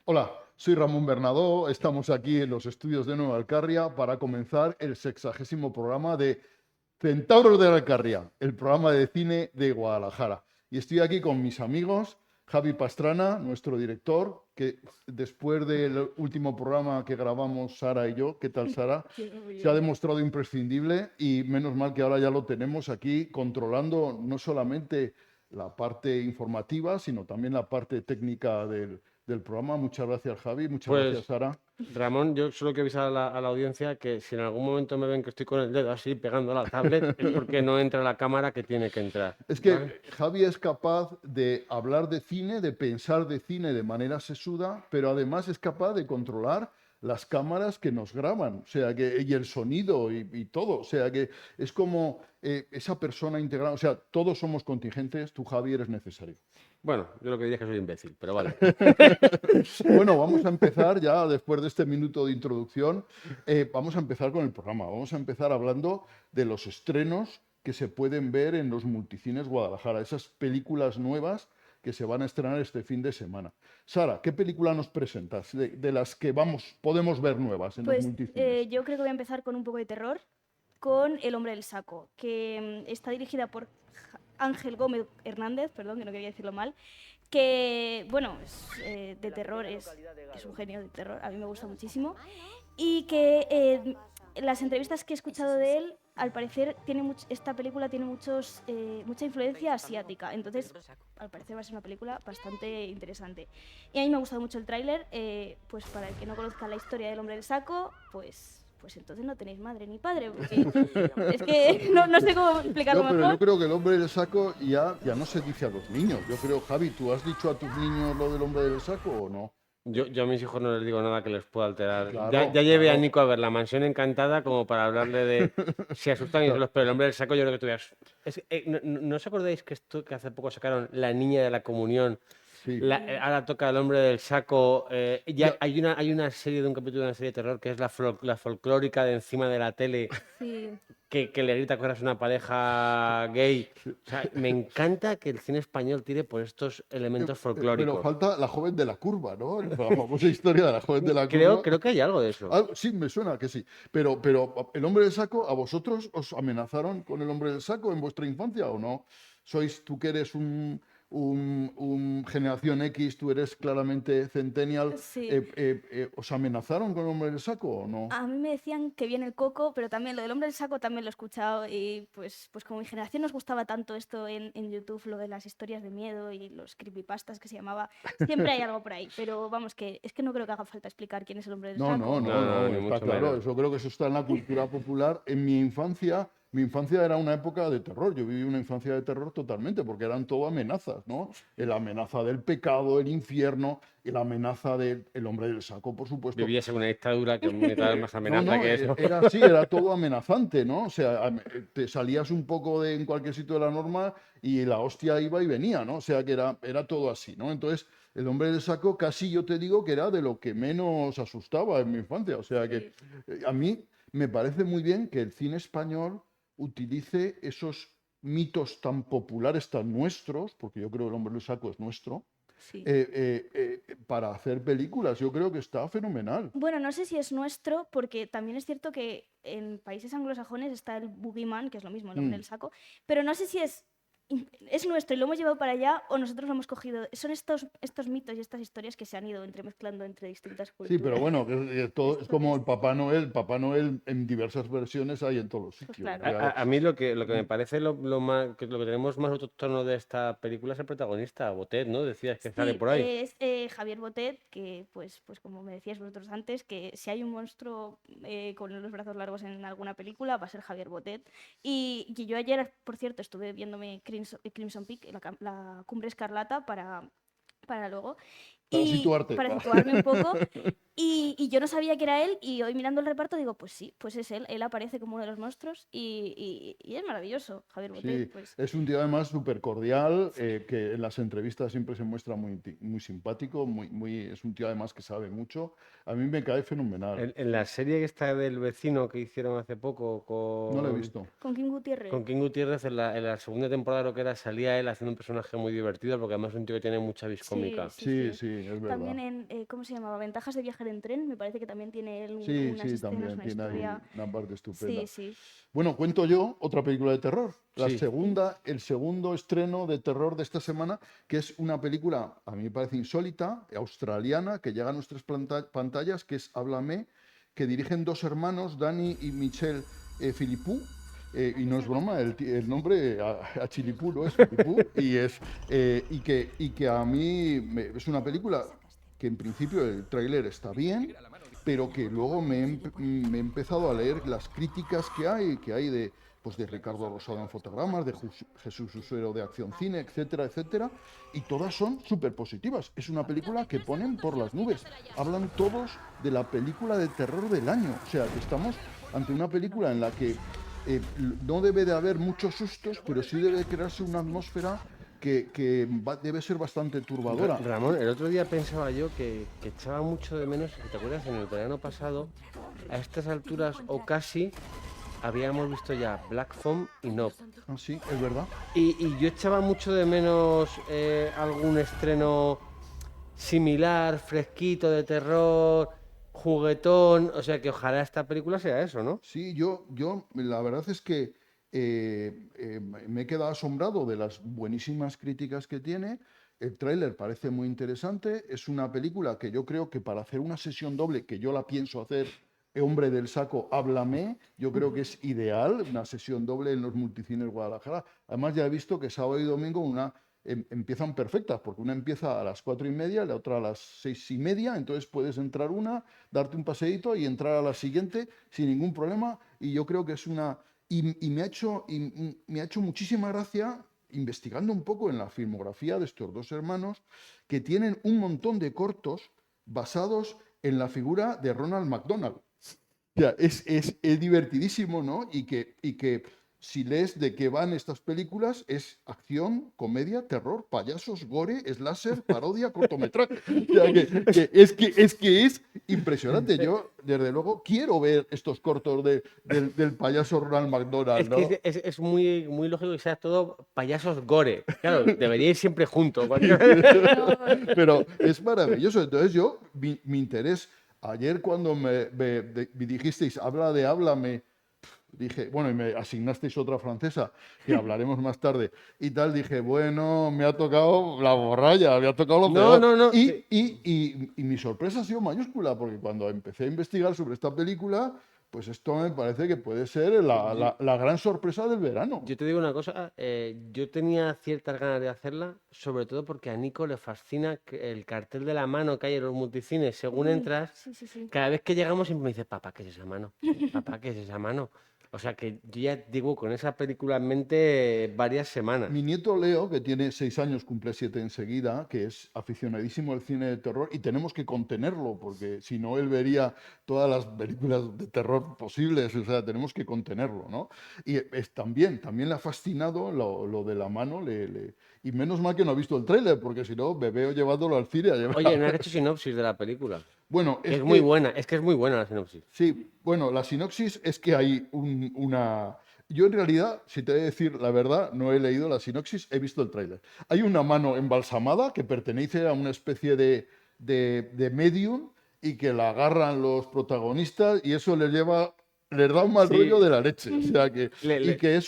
Hola, soy Ramón Bernadó, estamos aquí en los estudios de Nueva Alcarria para comenzar el 60º programa de Centauros de la Alcarria, el programa de cine de Guadalajara. Y estoy aquí con mis amigos, Javi Pastrana, nuestro director, que después del último programa que grabamos Sara y yo, ¿qué tal, Sara? Se ha demostrado imprescindible y menos mal que ahora ya lo tenemos aquí controlando no solamente la parte informativa, sino también la parte técnica del programa. Muchas gracias, Javi. Muchas gracias, Pues, Sara. Ramón, yo solo quiero avisar a la audiencia que si en algún momento me ven que estoy con el dedo así pegando a la tablet es porque no entra la cámara que tiene que entrar, Es ¿vale? que Javi es capaz de hablar de cine, de pensar de cine de manera sesuda, pero además es capaz de controlar las cámaras que nos graban, o sea, y el sonido y todo, o sea, que es como esa persona integrada, o sea, todos somos contingentes, tú, Javi, eres necesario. Bueno, yo lo que diría es que soy imbécil, pero vale. Bueno, vamos a empezar ya, después de este minuto de introducción, vamos a empezar con el programa. Vamos a empezar hablando de los estrenos que se pueden ver en los multicines Guadalajara, esas películas nuevas que se van a estrenar este fin de semana. Sara, ¿qué película nos presentas de las que podemos ver nuevas en los Pues multicines? yo creo que voy a empezar con un poco de terror, con El hombre del saco, que está dirigida por Ángel Gómez Hernández, perdón, que no quería decirlo mal, que, bueno, de terror, es un genio de terror, a mí me gusta muchísimo, y que las entrevistas que he escuchado de él, al parecer, esta película tiene mucha influencia asiática, entonces, al parecer va a ser una película bastante interesante. Y a mí me ha gustado mucho el tráiler, pues para el que no conozca la historia del hombre del saco, pues entonces no tenéis madre ni padre, porque es que no sé cómo explicarlo No, pero yo mejor. creo que el hombre del saco ya no se dice a los niños. Yo creo, Javi, ¿tú has dicho a tus niños lo del hombre del saco o no? Yo a mis hijos no les digo nada que les pueda alterar. Claro, Ya llevé a claro. Nico a ver La Mansión Encantada como para hablarle de si asustan y Claro. los pero el hombre del saco yo creo que tú veas. ¿No os acordáis que hace poco sacaron La Niña de la Comunión? Sí. Ahora toca El hombre del saco. Ya Ya, hay una serie de un capítulo de una serie de terror que es la folclórica de encima de la tele Sí. que le grita cosas a una pareja gay. O sea, me encanta que el cine español tire por estos elementos pero folclóricos. falta la joven de la curva, ¿no? La famosa historia de la joven de la Creo, curva. creo que hay algo de eso. Sí, me suena que sí. Pero el hombre del saco, ¿a vosotros os amenazaron con el hombre del saco en vuestra infancia o no? Tú que eres un generación X, tú eres claramente centennial, Sí. ¿os amenazaron con el hombre del saco o no? A mí me decían que viene el coco, pero también lo del hombre del saco también lo he escuchado y pues como mi generación nos gustaba tanto esto en YouTube, lo de las historias de miedo y los creepypastas que se llamaba, siempre hay algo por ahí, pero vamos, que es que no creo que haga falta explicar quién es el hombre del No, saco. no, no, No, no, no, ni está mucho claro. menos. Eso creo que eso está en la cultura popular. En mi infancia era una época de terror. Yo viví una infancia de terror totalmente, porque eran todo amenazas, ¿no? La amenaza del pecado, el infierno, y la amenaza del hombre del saco, por supuesto. Vivías en una dictadura que me trae más No, amenaza no, que eso. era así, era todo amenazante, ¿no? O sea, te salías un poco en cualquier sitio de la norma y la hostia iba y venía, ¿no? O sea, que era todo así, ¿no? Entonces, el hombre del saco casi yo te digo que era de lo que menos asustaba en mi infancia. O sea, que Sí, a mí me parece muy bien que el cine español utilice esos mitos tan populares, tan nuestros, porque yo creo que el hombre del saco es nuestro, sí. para hacer películas. Yo creo que está fenomenal. Bueno, no sé si es nuestro, porque también es cierto que en países anglosajones está el boogeyman, que es lo mismo, el hombre Mm. del saco, pero no sé si es nuestro y lo hemos llevado para allá o nosotros lo hemos cogido. Son estos mitos y estas historias que se han ido entremezclando entre distintas Sí, pero culturas. bueno, que todo es como el Papá Noel. Papá Noel en diversas versiones hay en todos los Pues sitios. O claro. sea, A mí lo que me parece lo que tenemos más autóctono de esta película es el protagonista, Botet, ¿no? Decías que sale Sí, por ahí. es Javier Botet, que pues como me decíais vosotros antes, que si hay un monstruo con los brazos largos en alguna película, va a ser Javier Botet. Y yo ayer, por cierto, estuve viéndome Crimson Peak, la Cumbre Escarlata, para luego. Para situarte. Para situarme un poco. Y yo no sabía que era él, y hoy mirando el reparto digo, pues sí, pues es él. Él aparece como uno de los monstruos y es maravilloso, Javier Botet. Sí, Pues es un tío además súper cordial, que en las entrevistas siempre se muestra muy simpático, es un tío además que sabe mucho. A mí me cae fenomenal. En la serie que está del vecino que hicieron hace poco No lo he visto. con King Gutiérrez. con King Gutiérrez, en la segunda temporada lo que era, salía él haciendo un personaje muy divertido, porque además es un tío que tiene mucha vis cómica. Sí, sí, es verdad. También en, ¿cómo se llamaba? Ventajas de viajar en tren, me parece que también tiene él Sí, unas sí, escenas, también una tiene ahí historia. una parte estupenda. Sí, sí. Bueno, cuento yo otra película de terror. Sí. El segundo estreno de terror de esta semana, que es una película, a mí me parece insólita, australiana, que llega a nuestras pantallas, que es Háblame, que dirigen dos hermanos, Dani y Michelle Philippou. Y no es broma, el nombre a Chilipú, ¿no? Es Philippou, y que a mí es una película que en principio el tráiler está bien, pero que luego me he empezado a leer las críticas que hay de, pues de Ricardo Rosado en fotogramas, de Jesús Usuero de Acción Cine, etcétera, etcétera, y todas son súper positivas. Es una película que ponen por las nubes. Hablan todos de la película de terror del año. O sea, que estamos ante una película en la que no debe de haber muchos sustos, pero sí debe crearse una atmósfera debe ser bastante turbadora. Ramón, el otro día pensaba yo que echaba mucho de menos, si te acuerdas, en el verano pasado, a estas alturas o casi, habíamos visto ya Black Phone y Nope. Ah, sí, es verdad. Y yo echaba mucho de menos algún estreno similar, fresquito, de terror, juguetón. O sea que ojalá esta película sea eso, ¿no? Sí, la verdad es que me he quedado asombrado de las buenísimas críticas que tiene. El tráiler parece muy interesante. Es una película que yo creo que para hacer una sesión doble, que yo la pienso hacer, Hombre del Saco, háblame, yo creo que es ideal, una sesión doble en los multicines Guadalajara. Además, ya he visto que sábado y domingo empiezan perfectas, porque una empieza a las 4:30, la otra a las 6:30, entonces puedes entrar una, darte un paseíto y entrar a la siguiente sin ningún problema. Y yo creo que es una... Y me ha hecho muchísima gracia, investigando un poco en la filmografía de estos dos hermanos, que tienen un montón de cortos basados en la figura de Ronald McDonald. O sea, es divertidísimo, ¿no? Y que si lees de qué van estas películas, es acción, comedia, terror, payasos, gore, slasher, parodia, cortometraje. O sea, que es impresionante. Yo, desde luego, quiero ver estos cortos del payaso Ronald McDonald, Es ¿no? que es muy, muy lógico que sea todo payasos gore. Claro, debería ir siempre junto. Pero es maravilloso. Entonces mi interés, ayer cuando me dijisteis, háblame, dije, bueno, y me asignasteis otra francesa, que hablaremos más tarde, y tal, dije, bueno, me ha tocado la borralla, me ha tocado lo No, peor. no, no. Y mi sorpresa ha sido mayúscula, porque cuando empecé a investigar sobre esta película, pues esto me parece que puede ser la gran sorpresa del verano. Yo te digo una cosa, yo tenía ciertas ganas de hacerla, sobre todo porque a Nico le fascina el cartel de la mano que hay en los multicines. Según Uy, entras, sí. cada vez que llegamos siempre me dice, papá, ¿qué es esa mano? Papá, ¿qué es esa mano? O sea que yo ya digo con esa película en mente varias semanas. Mi nieto Leo, que tiene 6 años, cumple 7 enseguida, que es aficionadísimo al cine de terror, y tenemos que contenerlo, porque si no, él vería todas las películas de terror posibles, o sea, tenemos que contenerlo, ¿no? Y también le ha fascinado lo de la mano, y menos mal que no ha visto el tráiler, porque si no, me veo llevándolo al cine. Oye, no has hecho sinopsis de la película. Bueno, Que es muy buena, es que es muy buena la sinopsis. Sí, bueno, la sinopsis es que hay una... Yo en realidad, si te voy a decir la verdad, no he leído la sinopsis, he visto el tráiler. Hay una mano embalsamada que pertenece a una especie de medium y que la agarran los protagonistas y eso les da un mal Sí. rollo de la leche. O sea que, Le- y le- que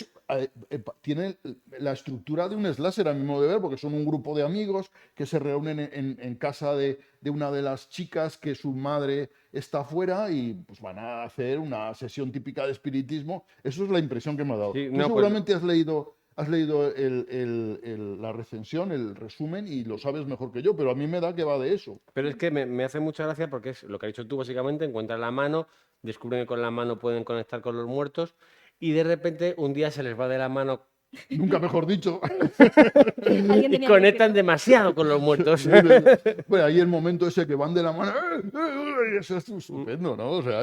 tiene la estructura de un slasher, a mi modo de ver, porque son un grupo de amigos que se reúnen en casa de una de las chicas que su madre está afuera y pues van a hacer una sesión típica de espiritismo. Eso es la impresión que me ha dado. Sí, Tú no, pues- seguramente has leído la recensión, el resumen y lo sabes mejor que yo, pero a mí me da que va de eso. Pero es que me hace mucha gracia porque es lo que has dicho tú, básicamente, encuentran la mano, descubren que con la mano pueden conectar con los muertos y de repente un día se les va de la mano Nunca mejor dicho. Alguien Y tenía que conectan decirlo. demasiado con los muertos. Bueno, ahí el momento ese que van de la mano, y eso es estupendo, ¿no? O sea,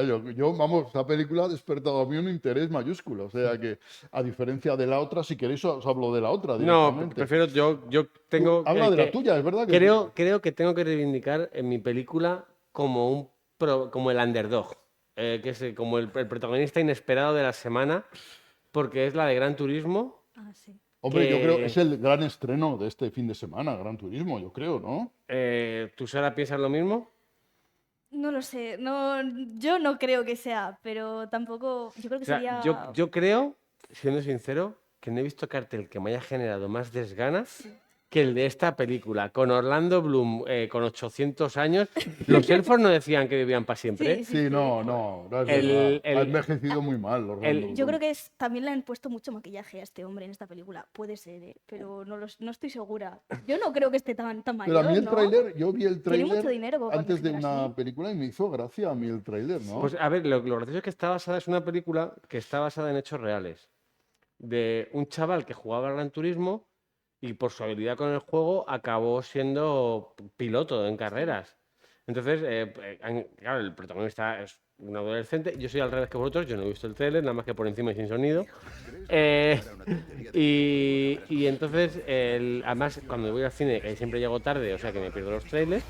vamos, esta película ha despertado a mí un interés mayúsculo. O sea, que a diferencia de la otra, si queréis os hablo de la otra No, directamente. prefiero yo tengo Habla de la tuya, es verdad que creo que tengo que reivindicar en mi película como como el underdog, que es como el protagonista inesperado de la semana, porque es la de Gran Turismo. Ah, sí. Hombre, yo creo que es que, el gran estreno de este fin de semana, Gran Turismo, yo creo, ¿no? ¿Tú, Sara, piensas lo mismo? No lo sé, no, yo no creo que sea, pero tampoco, yo creo O que sea, sería... yo creo, siendo sincero, que no he visto cartel que me haya generado más desganas que el de esta película, con Orlando Bloom, con 800 años. Los elfos no decían que vivían para siempre. Sí, sí, Sí, sí. no es El, verdad. Ha el, envejecido muy mal, Orlando el- Yo creo Bloom. que también le han puesto mucho maquillaje a este hombre en esta película. Puede ser, ¿eh? Pero no estoy segura. Yo no creo que esté tan Pero a mí mayor, el ¿no? tráiler, yo vi el Tiene mucho tráiler dinero como para antes de envejecer una así. película y me hizo gracia a mí el tráiler, ¿no? Pues a ver, lo gracioso es que es una película que está basada en hechos reales. De un chaval que jugaba al Gran Turismo y por su habilidad con el juego acabó siendo piloto en carreras. Entonces, claro, el protagonista es un adolescente. Yo soy al revés que vosotros, yo no he visto el trailer, nada más que por encima y sin sonido. Eh, y entonces, además, cuando voy al cine, que siempre llego tarde, o sea que me pierdo los trailers.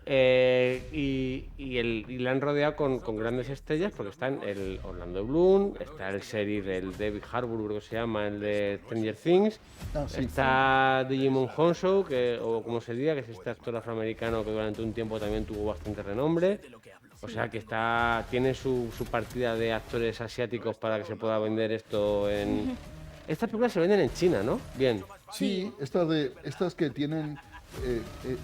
Y le han rodeado con grandes estrellas porque están el Orlando Bloom, está el sheriff, el David Harbour, creo que se llama, el de Stranger Things, Ah, sí. está Digimon Hounsou, o como se diga, que es este actor afroamericano que durante un tiempo también tuvo bastante renombre. O sea que tiene su partida de actores asiáticos para que se pueda vender esto en... Estas películas se venden en China, ¿no? Bien. Sí, estas que tienen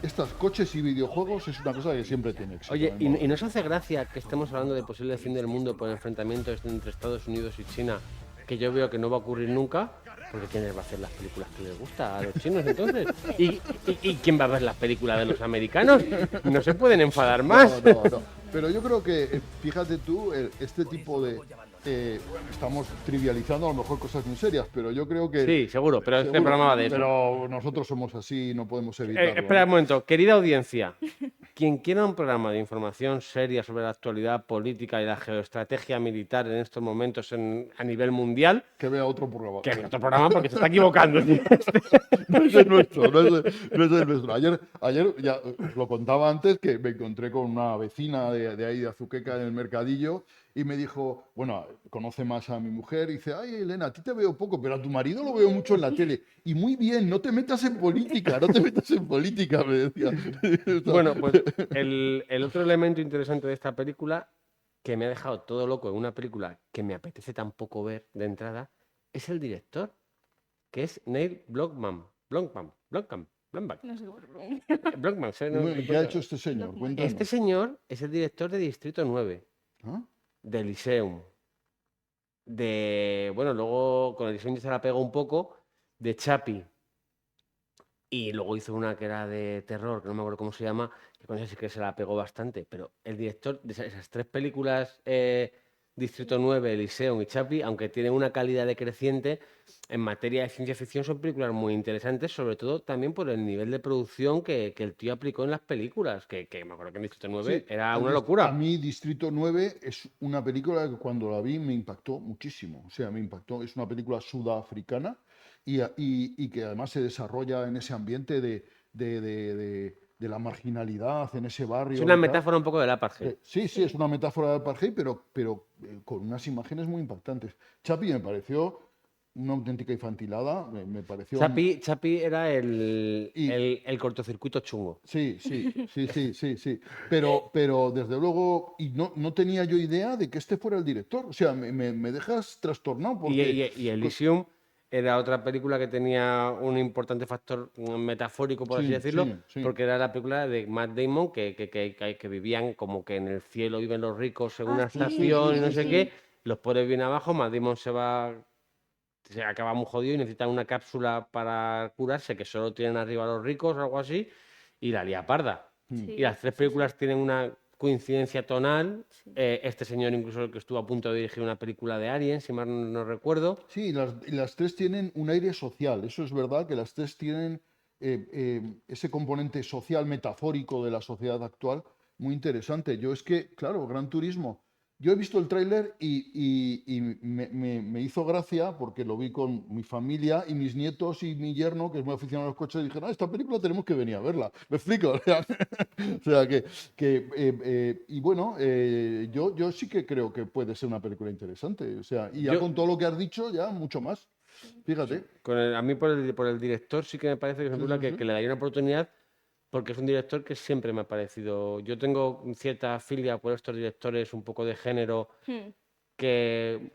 estas coches y videojuegos es una cosa que siempre tiene éxito. Oye, me mola. ¿y nos hace gracia que estemos hablando de posible fin del mundo por enfrentamientos entre Estados Unidos y China, que yo veo que no va a ocurrir nunca? Porque ¿quién les va a hacer las películas que les gusta a los chinos entonces? ¿Y quién va a ver las películas de los americanos? No se pueden enfadar más. No. Pero yo creo que, fíjate tú, este tipo de... estamos trivializando a lo mejor cosas muy serias, pero yo creo que... Sí, seguro, pero este seguro, programa va de eso. Pero nosotros somos así y no podemos evitarlo. Espera ¿no? un momento, querida audiencia. Quien quiera un programa de información seria sobre la actualidad política y la geoestrategia militar en estos momentos a nivel mundial, Que vea otro programa. que vea otro programa porque se está equivocando. No es el nuestro, no es el nuestro. Ayer ya os lo contaba antes que me encontré con una vecina de ahí de Azuqueca en el mercadillo y me dijo, bueno, conoce más a mi mujer y dice, ay Elena, a ti te veo poco, pero a tu marido lo veo mucho en la tele. Y muy bien, no te metas en política, me decía. Bueno, pues el otro elemento interesante de esta película, que me ha dejado todo loco en una película que me apetece tampoco ver de entrada, es el director, que es Neil Blomkamp. Blomkamp. No sé cómo se Blomkamp, ¿sabes? No, ¿Y qué ha hecho este señor? Lockman. Cuéntanos. este señor es el director de Distrito 9, ¿Ah? de Elysium, bueno, luego con Elysium ya se la pegó un poco, de Chappie. Y luego hizo una que era de terror, que no me acuerdo cómo se llama, que con esa sí que se la pegó bastante. Pero el director de esas tres películas, Distrito 9, Elysium y Chappie, aunque tienen una calidad decreciente, en materia de ciencia ficción son películas muy interesantes, sobre todo también por el nivel de producción que el tío aplicó en las películas, que me acuerdo que en Distrito 9 Sí, era a una mí- locura. A mí Distrito 9 es una película que cuando la vi me impactó muchísimo. O sea, me impactó. Es una película sudafricana y que además se desarrolla en ese ambiente de la marginalidad, en ese barrio. Es una y tal. metáfora un poco del apartheid. Sí, es una metáfora de apartheid, pero con unas imágenes muy impactantes. Chapi me pareció una auténtica infantilada, me pareció... Chappie era el Y- cortocircuito chungo. Sí. Pero desde luego, y no tenía yo idea de que este fuera el director. O sea, me dejas trastornado porque... Y Elysium era otra película que tenía un importante factor metafórico, por así Sí, decirlo, sí. porque era la película de Matt Damon que vivían como que en el cielo viven los ricos en una sí, estación y no sí, sé sí. qué, los pobres vienen abajo, Matt Damon se acaba muy jodido y necesitan una cápsula para curarse que solo tienen arriba los ricos o algo así, y la lía parda. Mm. Sí, Y las tres películas tienen una coincidencia tonal. Sí. Este señor incluso que estuvo a punto de dirigir una película de Alien, si mal no recuerdo. Sí, y las tres tienen un aire social. Eso es verdad que las tres tienen ese componente social metafórico de la sociedad actual muy interesante. Yo es que, claro, Gran Turismo. Yo he visto el tráiler y me hizo gracia porque lo vi con mi familia y mis nietos y mi yerno, que es muy aficionado a los coches, y dijeron, esta película tenemos que venir a verla. ¿Me explico? O sea, y bueno, yo sí que creo que puede ser una película interesante. O sea, y ya Yo- con todo lo que has dicho, ya mucho más. Fíjate. A mí por el director sí que me parece que es una Sí, película sí, sí. que le daría una oportunidad porque es un director que siempre me ha parecido... Yo tengo cierta filia por estos directores un poco de género Hmm. que,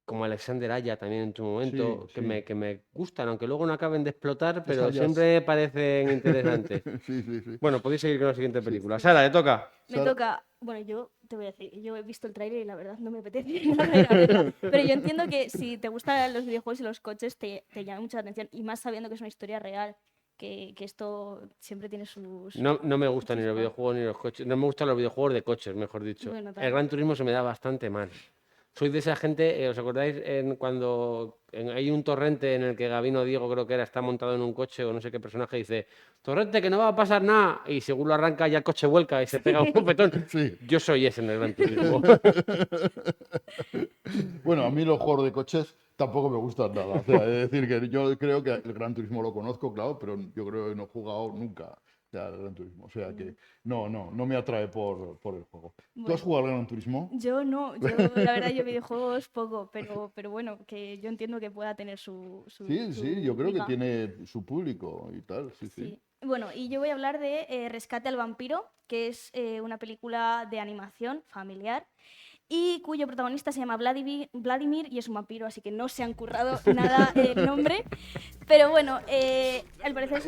como Alexander Aya también en su momento, Sí, sí. que me gustan, aunque luego no acaben de explotar, pero Hayas. siempre me parecen interesantes. Sí, sí, sí. Bueno, podéis seguir con la siguiente Sí. película. Sara, le toca. Me Sara- toca, bueno, yo te voy a decir, yo he visto el tráiler y la verdad no me apetece nada ir a verla, pero yo entiendo que si te gustan los videojuegos y los coches te llama mucho la atención, y más sabiendo que es una historia real, que esto siempre tiene sus... No me gustan ni los chispa. videojuegos ni los coches. No me gustan los videojuegos de coches, mejor dicho. Bueno, El también. Gran Turismo se me da bastante mal. Soy de esa gente, ¿os acordáis cuando hay un torrente en el que Gabino Diego, creo que era, está montado en un coche o no sé qué personaje, dice, torrente, que no va a pasar nada, y según lo arranca ya el coche vuelca y se pega un bofetón? Sí. Yo soy ese en el Gran Turismo. Bueno, a mí los juegos de coches tampoco me gustan nada. O sea, es decir, que yo creo que el Gran Turismo lo conozco, claro, pero yo creo que no he jugado nunca ya al Gran Turismo. O sea que no me atrae por el juego. ¿Tú has Bueno, jugado al Gran Turismo? yo no, yo la verdad yo videojuegos poco, pero bueno, que yo entiendo que pueda tener Sí, sí, yo su creo que liga. tiene su público y tal, sí, sí. Sí. Bueno, y yo voy a hablar de Rescate al vampiro, que es una película de animación familiar y cuyo protagonista se llama Vladimir y es un vampiro, así que no se han currado nada el nombre. Pero bueno, al parecer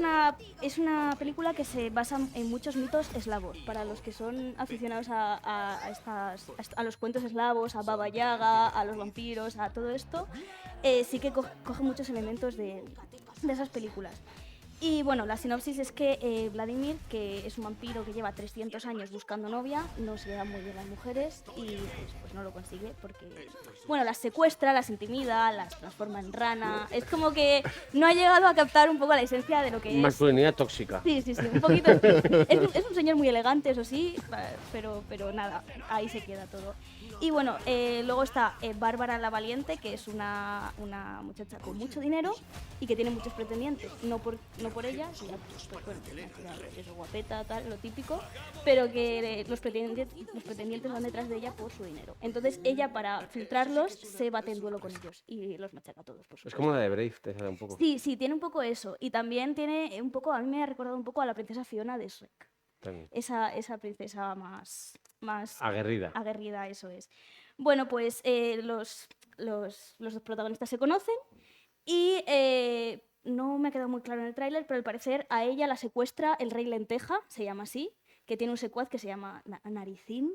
es una película que se basa en muchos mitos eslavos. Para los que son aficionados a los cuentos eslavos, a Baba Yaga, a los vampiros, a todo esto, sí que coge muchos elementos de esas películas. Y bueno, la sinopsis es que Vladimir, que es un vampiro que lleva 300 años buscando novia, no se le da muy bien las mujeres y pues no lo consigue porque, bueno, las secuestra, las intimida, las transforma en rana. Es como que no ha llegado a captar un poco la esencia de lo que es. Masculinidad tóxica. Sí, un poquito. Es un señor muy elegante, eso sí, pero nada, ahí se queda todo. Y bueno, luego está Bárbara la Valiente, que es una muchacha con mucho dinero y que tiene muchos pretendientes. No por ella, sino pues bueno, es guapeta, tal, lo típico, pero que los pretendientes van detrás de ella por su dinero. Entonces ella, para filtrarlos, se bate en duelo con ellos y los machaca a todos, por Es supuesto. como la de Brave, te sale un poco. Sí, tiene un poco eso. Y también tiene un poco, a mí me ha recordado un poco a la princesa Fiona de Shrek. También. Esa princesa más Aguerrida. aguerrida, eso es. Bueno, pues los dos protagonistas se conocen y no me ha quedado muy claro en el tráiler, pero al parecer a ella la secuestra el rey Lenteja, se llama así, que tiene un secuaz que se llama Naricín.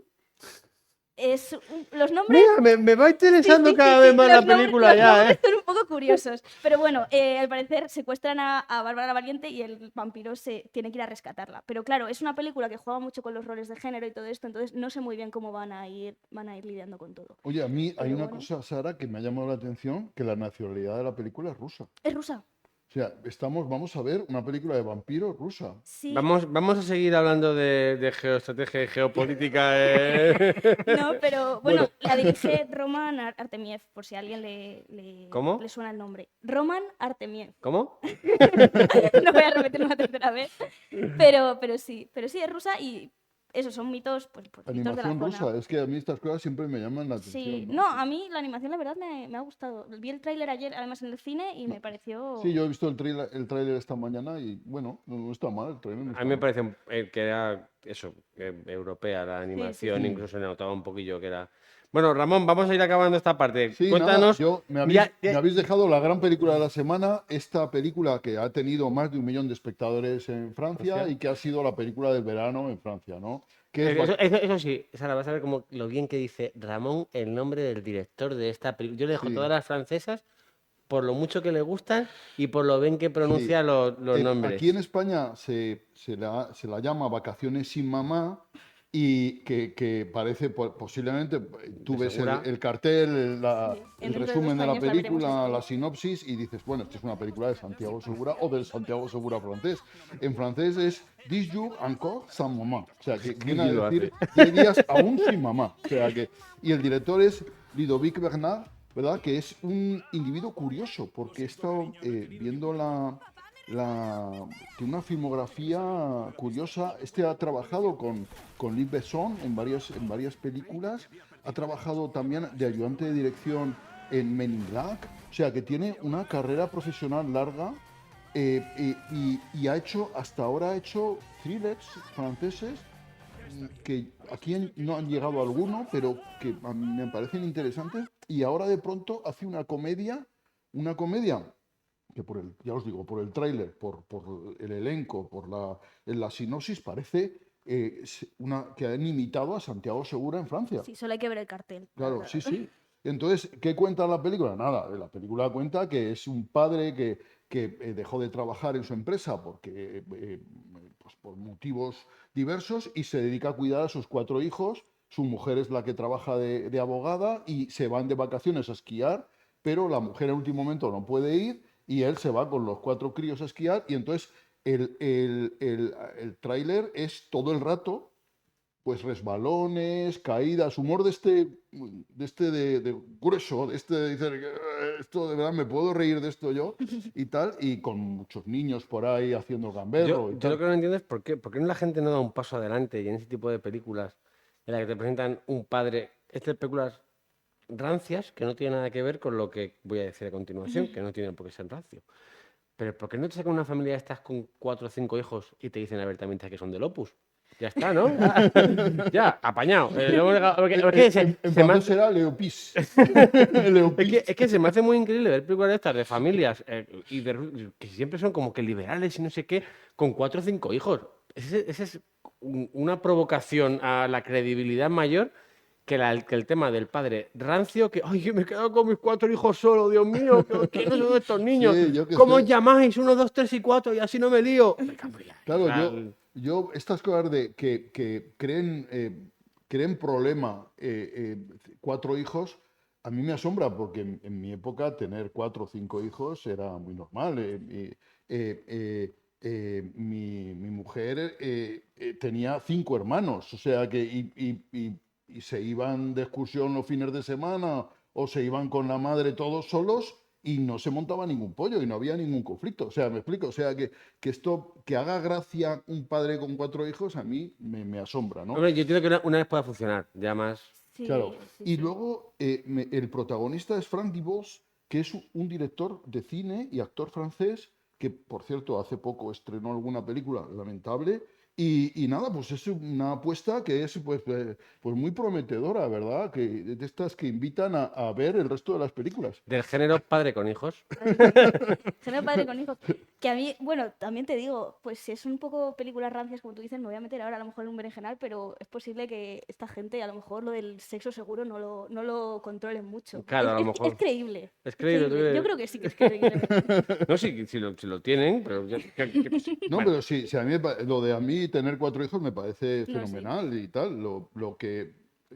Los nombres... Mira, me va interesando Sí, cada vez más la los nombres- película los ya, nombres ¿eh? son un poco curiosos. Pero bueno, al parecer secuestran a Bárbara la Valiente y el vampiro se tiene que ir a rescatarla. Pero claro, es una película que juega mucho con los roles de género y todo esto, entonces no sé muy bien cómo van a ir lidiando con todo. Oye, a mí hay Pero una bueno. cosa, Sara, que me ha llamado la atención, que la nacionalidad de la película es rusa. Es rusa. O sea, vamos a ver una película de vampiros rusa. Sí. Vamos a seguir hablando de geoestrategia y geopolítica. No, pero bueno, la dirige Roman Artemiev, por si a alguien ¿Cómo? le suena el nombre. Roman Artemiev. ¿Cómo? No voy a repetirlo una tercera vez. Pero sí es rusa y esos son mitos, pues mitos de la Animación zona. rusa, es que a mí estas cosas siempre me llaman la atención. Sí, no, a mí la animación la verdad me ha gustado. Vi el tráiler ayer, además en el cine, y me pareció... Sí, yo he visto el tráiler esta mañana y bueno, no está mal el tráiler. No A está mí me mal. parece que era eso, europea la animación, sí. incluso se notaba un poquillo que era. Bueno, Ramón, vamos a ir acabando esta parte. Sí, Cuéntanos. nada, me habéis dejado la gran película de la semana, esta película que ha tenido más de 1 millón de espectadores en Francia Francia. y que ha sido la película del verano en Francia, ¿no? Que es Eso sí, Sara, vas a ver como lo bien que dice Ramón el nombre del director de esta película. Yo le dejo Sí. todas las francesas por lo mucho que le gustan y por lo bien que pronuncia los nombres. Aquí en España se la llama Vacaciones sin mamá y que parece posiblemente, tú ¿De ves Segura? el cartel, Sí, el dentro de 2 resumen de la años la veremos película, así. la sinopsis y dices, bueno, esto es una película de Santiago Segura o del Santiago Segura francés. En francés es Dix jours encore sans maman, o sea, que viene a ¿Quién lo decir hace? 10 días aún sin mamá. O sea, que, y el director es Ludovic Bernard, ¿verdad? Que es un individuo curioso, porque he estado viendo tiene una filmografía curiosa. Este ha trabajado con Luc Besson en varias películas. Ha trabajado también de ayudante de dirección en Men in Black. O sea, que tiene una carrera profesional larga y hasta ahora ha hecho thrillers franceses que aquí no han llegado alguno, pero que a mí me parecen interesantes. Y ahora de pronto hace una comedia que ya os digo, por el tráiler, por el elenco, la sinopsis, parece que han imitado a Santiago Segura en Francia. Sí, solo hay que ver el cartel, la Claro, verdad. sí, sí. Entonces, ¿qué cuenta la película? Nada, la película cuenta que es un padre que dejó de trabajar en su empresa pues por motivos diversos y se dedica a cuidar a sus 4 hijos. Su mujer es la que trabaja de abogada y se van de vacaciones a esquiar, pero la mujer en último momento no puede ir y él se va con los 4 críos a esquiar y entonces el tráiler es todo el rato pues resbalones, caídas, humor de grueso, de decir, esto de verdad me puedo reír de esto yo y tal, y con muchos niños por ahí haciendo el gamberro y Yo lo tal. que no entiendo es por qué la gente no da un paso adelante y en ese tipo de películas en las que te presentan un padre, estas películas rancias que no tienen nada que ver con lo que voy a decir a continuación, que no tienen por qué ser rancio. Pero ¿por qué no te sacan una familia de estas con 4 o 5 hijos y te dicen abiertamente que son del Opus? Ya está, ¿no? Ya, apañado. En, en francés será Leopis. Leopis. Es que se me hace muy increíble ver películas de estas de familias que siempre son como que liberales y no sé qué, con 4 o 5 hijos. Ese es una provocación a la credibilidad mayor que el tema del padre rancio, que, ay, que me he quedado con mis 4 hijos solo, Dios mío, ¿quiénes son estos niños? Sí, yo qué ¿Cómo os sé. llamáis? 1, 2, 3 y 4 y así no me lío. Venga, hombre, ya, o Claro, sea, estas cosas de que creen problema 4 hijos, a mí me asombra porque en mi época tener 4 o 5 hijos era muy normal. Mi mujer tenía 5 hermanos, o sea que y se iban de excursión los fines de semana o se iban con la madre todos solos y no se montaba ningún pollo y no había ningún conflicto. O sea, me explico, o sea que haga gracia un padre con 4 hijos, a mí me asombra, ¿no? hombre, yo entiendo que una vez pueda funcionar, ya más. Claro. Sí, sí, Y sí. luego el protagonista es Franck Dubos, que es un director de cine y actor francés, que por cierto hace poco estrenó alguna película lamentable. Y nada, pues es una apuesta que es pues muy prometedora, ¿verdad? Que de estas que invitan a ver el resto de las películas. Del género padre con hijos. Género padre con hijos. Que a mí, bueno, también te digo, pues si es un poco películas rancias, como tú dices, me voy a meter ahora a lo mejor en un berenjenal, pero es posible que esta gente, a lo mejor lo del sexo seguro no lo controlen mucho. Claro, a lo Es mejor. creíble. Es Es creíble, ¿tú creíble. Yo crees? creo que sí que es creíble. No, sí, si lo tienen, pero No, bueno, pero sí, sí, lo de a mí tener 4 hijos me parece No, sí. fenomenal y tal. Lo que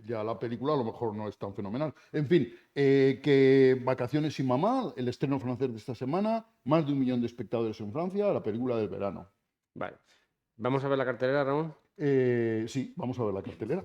ya la película a lo mejor no es tan fenomenal. En fin, que Vacaciones sin mamá, el estreno francés de esta semana, más de 1 millón de espectadores en Francia, la película del verano. vale. Vamos a ver la cartelera, Ramón. Sí, vamos a ver la cartelera.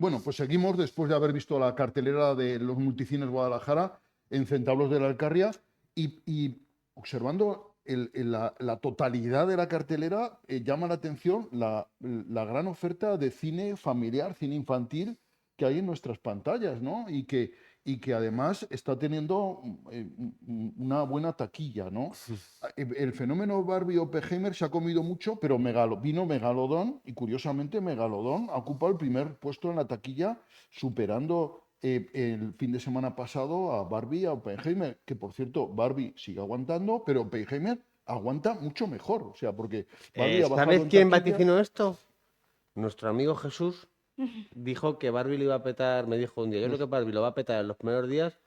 Bueno, pues seguimos después de haber visto la cartelera de los multicines Guadalajara en Centauros de la Alcarria y observando la totalidad de la cartelera, llama la atención la gran oferta de cine familiar, cine infantil que hay en nuestras pantallas, ¿no? Y que además está teniendo una buena taquilla, ¿no? El fenómeno Barbie Oppenheimer se ha comido mucho, pero vino Megalodón y curiosamente Megalodón ocupa el primer puesto en la taquilla, superando el fin de semana pasado a Barbie y a Oppenheimer, que por cierto Barbie sigue aguantando, pero Oppenheimer aguanta mucho mejor. O sea, porque Barbie ha bajado ¿Sabes en quién taquilla. vaticinó esto? Nuestro amigo Jesús dijo que Barbie lo iba a petar, me dijo un día, yo creo que Barbie lo va a petar en los primeros días,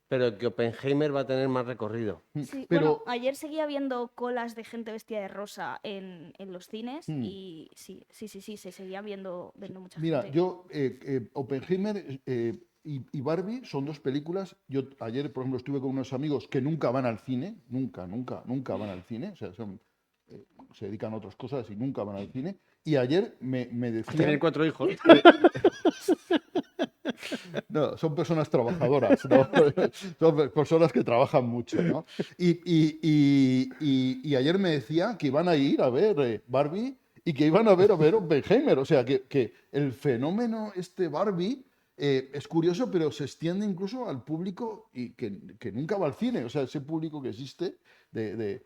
pero que Oppenheimer va a tener más recorrido. Sí, Pero bueno, ayer seguía viendo colas de gente vestida de rosa en los cines y sí, se seguía viendo mucha mira, gente. yo, Oppenheimer y Barbie son dos películas. Yo ayer, por ejemplo, estuve con unos amigos que nunca van al cine, nunca van al cine, o sea, se dedican a otras cosas y nunca van al cine. Y ayer me A tener decían, 4 hijos. no, son personas trabajadoras, ¿no? Son personas que trabajan mucho, ¿no? Y ayer me decían que iban a ir a ver Barbie y que iban a ver Oppenheimer. O sea, que el fenómeno este Barbie es curioso, pero se extiende incluso al público y que nunca va al cine. O sea, ese público que existe de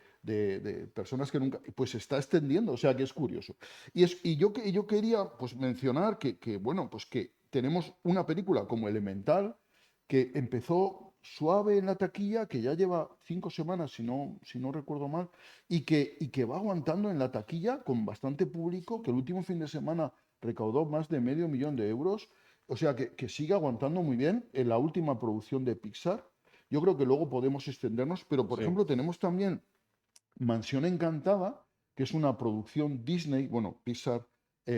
personas que nunca, pues se está extendiendo. O sea, que es curioso. Y yo quería pues, mencionar bueno, pues que tenemos una película como Elemental, que empezó suave en la taquilla, que ya lleva 5 semanas, si no recuerdo mal, y que va aguantando en la taquilla con bastante público, que el último fin de semana recaudó más de $500,000. O sea, que sigue aguantando muy bien en la última producción de Pixar. Yo creo que luego podemos extendernos, pero por Sí. ejemplo tenemos también Mansión Encantada, que es una producción Disney, bueno, Pixar,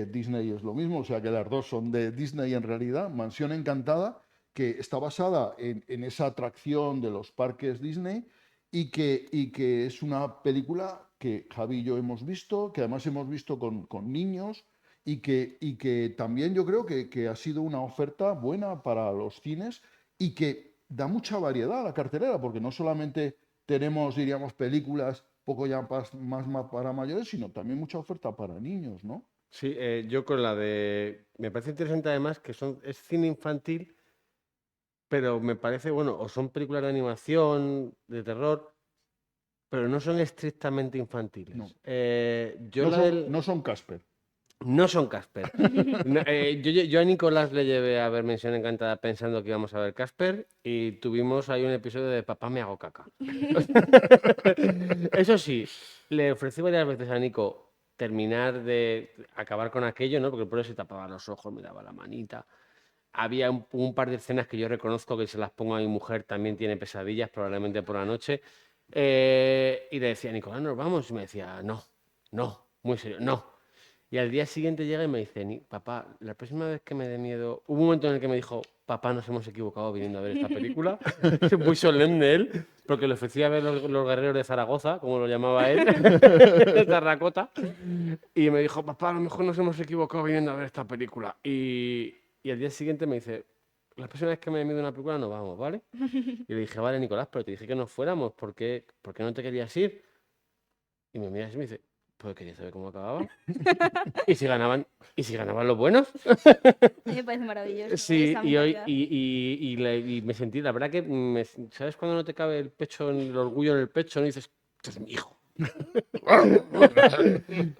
Disney es lo mismo, o sea que las dos son de Disney en realidad. Mansión Encantada, que está basada en esa atracción de los parques Disney y que es una película que Javi y yo hemos visto, que además hemos visto con niños y que también yo creo que ha sido una oferta buena para los cines y que da mucha variedad a la cartelera, porque no solamente tenemos, diríamos, películas poco ya más para mayores, sino también mucha oferta para niños, ¿no? Sí, yo con la de... Me parece interesante además que es cine infantil, pero me parece, bueno, o son películas de animación, de terror, pero no son estrictamente infantiles. No. Yo No la son, del... no son Casper. No son Casper. No, yo a Nicolás le llevé a ver Mención Encantada pensando que íbamos a ver Casper y tuvimos ahí un episodio de Papá me hago caca. Eso sí, le ofrecí varias veces a Nico terminar de acabar con aquello, ¿no? Porque el pobre se tapaba los ojos, me daba la manita. Había un par de escenas que yo reconozco que se las pongo a mi mujer, también tiene pesadillas, probablemente por la noche. Y le decía, Nicolás, nos vamos. Y me decía, no, no, muy serio, no. Y al día siguiente llega y me dice, papá, la próxima vez que me dé miedo... Hubo un momento en el que me dijo, papá, nos hemos equivocado viniendo a ver esta película. Muy solemne él, porque le ofrecía ver los guerreros de Zaragoza, como lo llamaba él, de Terracota. Y me dijo, papá, a lo mejor nos hemos equivocado viniendo a ver esta película. Y al día siguiente me dice, la próxima vez que me dé miedo una película nos vamos, ¿vale? Y le dije, vale, Nicolás, pero te dije que nos fuéramos, ¿por qué no te querías ir? Y me mira y me dice, pues quería saber cómo acababa. ¿Y si ganaban los buenos? Me parece maravilloso Sí, esa y, hoy, mentalidad. y me sentí, la verdad que, ¿sabes cuando no te cabe el pecho, el orgullo en el pecho? ¿No? Y dices, este es mi hijo.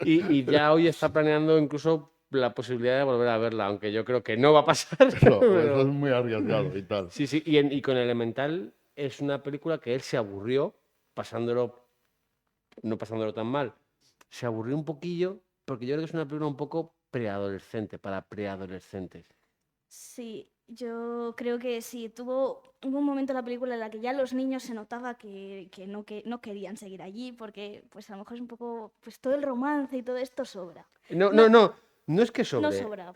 y ya hoy está planeando incluso la posibilidad de volver a verla, aunque yo creo que no va a pasar. Claro, pero- eso es muy arriesgado y tal. Sí, sí, y con Elemental es una película que él se aburrió no pasándolo tan mal. Se aburrió un poquillo porque yo creo que es una película un poco preadolescente, para preadolescentes. Sí, yo creo que sí. Hubo un momento en la película en la que ya los niños se notaba que no querían seguir allí porque pues a lo mejor es un poco, pues todo el romance y todo esto sobra. No es que sobre.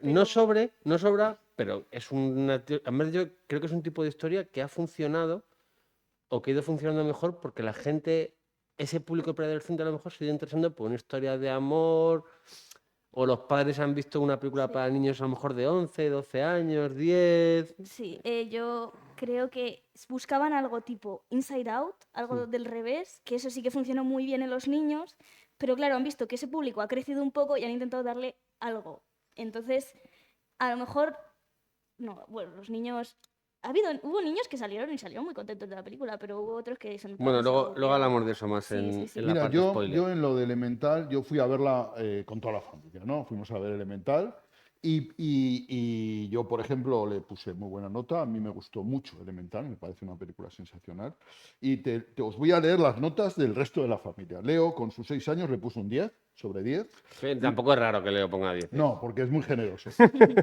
No sobra, No sobra, pero es además yo creo que es un tipo de historia que ha funcionado o que ha ido funcionando mejor porque la gente, ese público preadolescente a lo mejor se ha ido interesando por una historia de amor, o los padres han visto una película para niños a lo mejor de 11, 12 años, 10. Sí, yo creo que buscaban algo tipo Inside Out, algo del revés, que eso sí que funcionó muy bien en los niños, pero claro, han visto que ese público ha crecido un poco y han intentado darle algo. Entonces, a lo mejor, no, bueno, los niños... Hubo niños que salieron muy contentos de la película, pero hubo otros que se Bueno, notaban, se luego aburrieron. hablamos de eso más Sí, sí, sí. en la Mira, parte yo spoiler. en lo de Elemental, yo fui a verla con toda la familia, ¿no? Fuimos a ver Elemental Y yo, por ejemplo, le puse muy buena nota. A mí me gustó mucho Elemental, me parece una película sensacional. Y os voy a leer las notas del resto de la familia. Leo, con sus 6 años, le puso un 10 sobre 10. Tampoco es raro que Leo ponga 10. No, porque es muy generoso.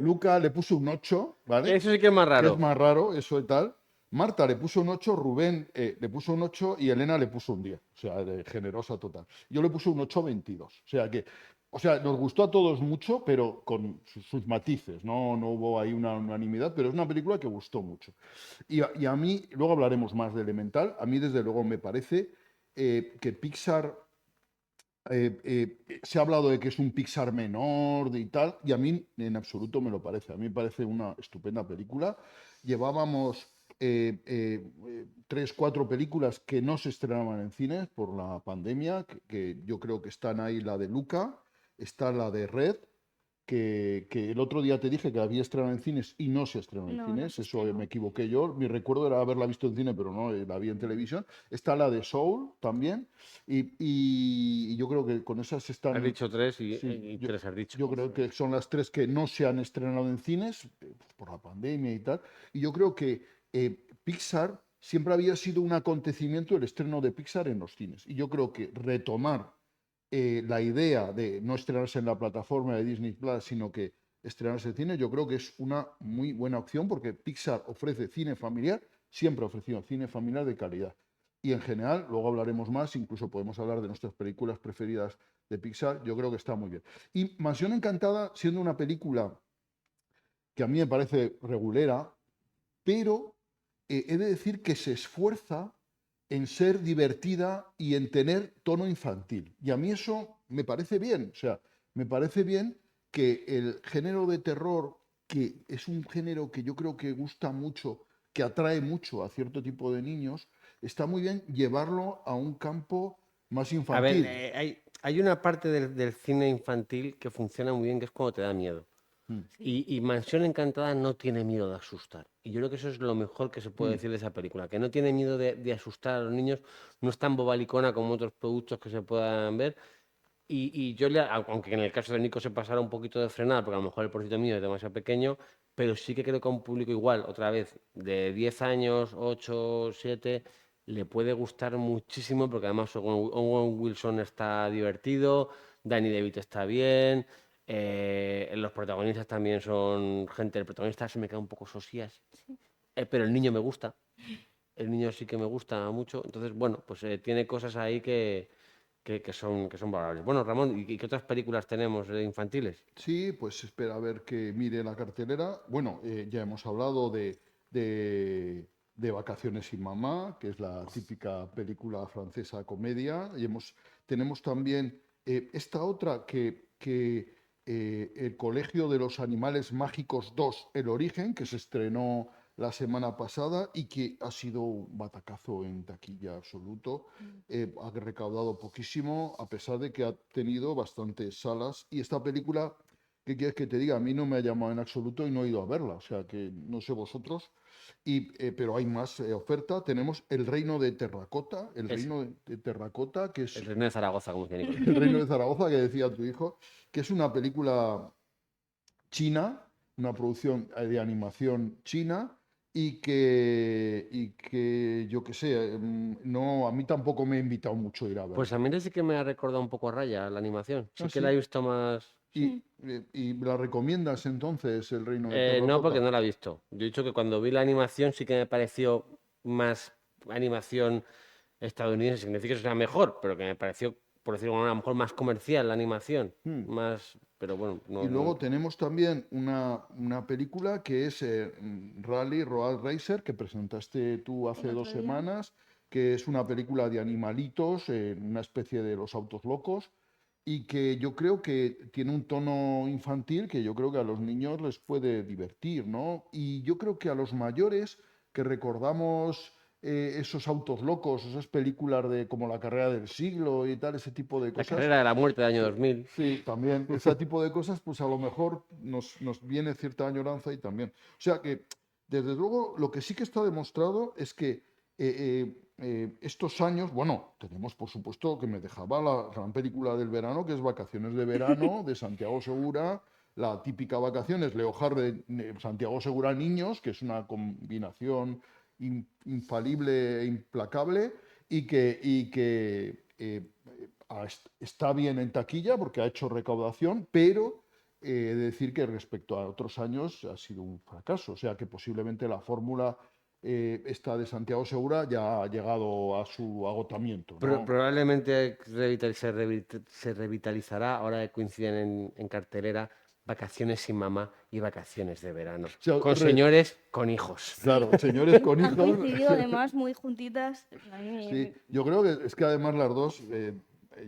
Luca le puso un 8, ¿vale? Eso sí que es más Que es raro. más raro, eso y tal. Marta le puso un 8, Rubén le puso un 8 y Elena le puso un 10. O sea, generosa total. Yo le puse un 8,22. O sea, nos gustó a todos mucho, pero con sus matices. No hubo ahí una unanimidad, pero es una película que gustó mucho. Y a mí, luego hablaremos más de Elemental, a mí desde luego me parece que Pixar se ha hablado de que es un Pixar menor y tal, y a mí en absoluto me lo parece. A mí me parece una estupenda película. Llevábamos 3, 4 películas que no se estrenaban en cines por la pandemia, que yo creo que están ahí, la de Luca, está la de Red, que el otro día te dije que la había estrenado en cines y no se estrenó en No, no cines, se eso estrenó. me equivoqué yo. Mi recuerdo era haberla visto en cine, pero no, la vi en televisión. Está la de Soul también, y yo creo que con esas Has están. dicho 3 Sí, y 3 has dicho. yo creo que son las 3 que no se han estrenado en cines por la pandemia y tal. Y yo creo que Pixar siempre había sido un acontecimiento el estreno de Pixar en los cines. Y yo creo que retomar la idea de no estrenarse en la plataforma de Disney Plus, sino que estrenarse en cine, yo creo que es una muy buena opción porque Pixar ofrece cine familiar, siempre ha ofrecido cine familiar de calidad. Y en general, luego hablaremos más, incluso podemos hablar de nuestras películas preferidas de Pixar, yo creo que está muy bien. Y Mansión Encantada, siendo una película que a mí me parece regulera, pero he de decir que se esfuerza en ser divertida y en tener tono infantil. Y a mí eso me parece bien, o sea, me parece bien que el género de terror, que es un género que yo creo que gusta mucho, que atrae mucho a cierto tipo de niños, está muy bien llevarlo a un campo más A ver, infantil. hay una parte del cine infantil que funciona muy bien, que es cuando te da miedo. Mm, Y Mansión Encantada no tiene miedo de asustar. Y yo creo que eso es lo mejor que se puede mm, decir de esa película, que no tiene miedo de asustar a los niños, no es tan bobalicona como otros productos que se puedan ver. Y yo, aunque en el caso de Nico se pasara un poquito de frenar, porque a lo mejor el porcito mío es demasiado pequeño, pero sí que creo que a un público igual, otra vez, de 10 años, 8 7 le puede gustar muchísimo, porque además Owen Wilson está divertido, Danny DeVito está bien, los protagonistas también son gente, el protagonista se me queda un poco sosías, pero el niño me gusta, el niño sí que me gusta mucho, entonces, bueno, pues tiene cosas ahí que son valorables. Bueno, Ramón, ¿y qué otras películas tenemos infantiles? sí, pues espera a ver que mire la cartelera. Bueno, ya hemos hablado de Vacaciones sin mamá, que es la típica película francesa comedia. Tenemos también esta otra que El Colegio de los Animales Mágicos 2, El Origen, que se estrenó la semana pasada y que ha sido un batacazo en taquilla absoluto. Ha recaudado poquísimo, a pesar de que ha tenido bastantes salas. Y esta película, ¿qué quieres que te diga? A mí no me ha llamado en absoluto y no he ido a verla, o sea que no sé vosotros. Pero hay más oferta. Tenemos El Reino de Terracota, El Es Reino de Terracota, que el es Reino de Zaragoza, como decía Nicolás. El Reino de Zaragoza, que decía tu hijo, que es una película china, una producción de animación china. Y que yo qué sé, no, a mí tampoco me ha invitado mucho a ir a Pues verla. a mí sí que me ha recordado un poco a Raya la animación. Sí Ah, que la he sí. visto más. Mm. ¿Y la recomiendas entonces, El Reino de No, porque Terracota? no la he visto. Yo he dicho que cuando vi la animación sí que me pareció más animación estadounidense. Significa que sea mejor, pero que me pareció, por decirlo de alguna manera, a lo mejor más comercial la animación. Hmm. Más. Pero bueno, Y no, luego tenemos también una película que es Rally Road Racer, que presentaste tú hace El dos otro día. semanas, que es una película de animalitos, una especie de los autos locos, y que yo creo que tiene un tono infantil que yo creo que a los niños les puede divertir, ¿no? Y yo creo que a los mayores que recordamos esos autos locos, esas películas de como La carrera del siglo y tal, ese tipo de la cosas. carrera de la muerte del año Sí, 2000. sí, también. Ese tipo de cosas, pues a lo mejor nos viene cierta añoranza y también. O sea que, desde luego, lo que sí que está demostrado es que estos años, bueno, tenemos por supuesto que me dejaba la gran película del verano, que es Vacaciones de Verano, de Santiago Segura, la típica vacaciones, Leo Harvey, Santiago Segura niños, que es una combinación infalible e implacable y que está bien en taquilla porque ha hecho recaudación, pero he de decir que respecto a otros años ha sido un fracaso. O sea que posiblemente la fórmula esta de Santiago Segura ya ha llegado a su agotamiento, ¿no? Probablemente se revitalizará ahora que coinciden en cartelera Vacaciones sin mamá y Vacaciones de verano. O sea, Con señores, con hijos. Claro, señores con Han hijos. coincidido además muy juntitas. A mí Sí, yo creo que es que además las dos,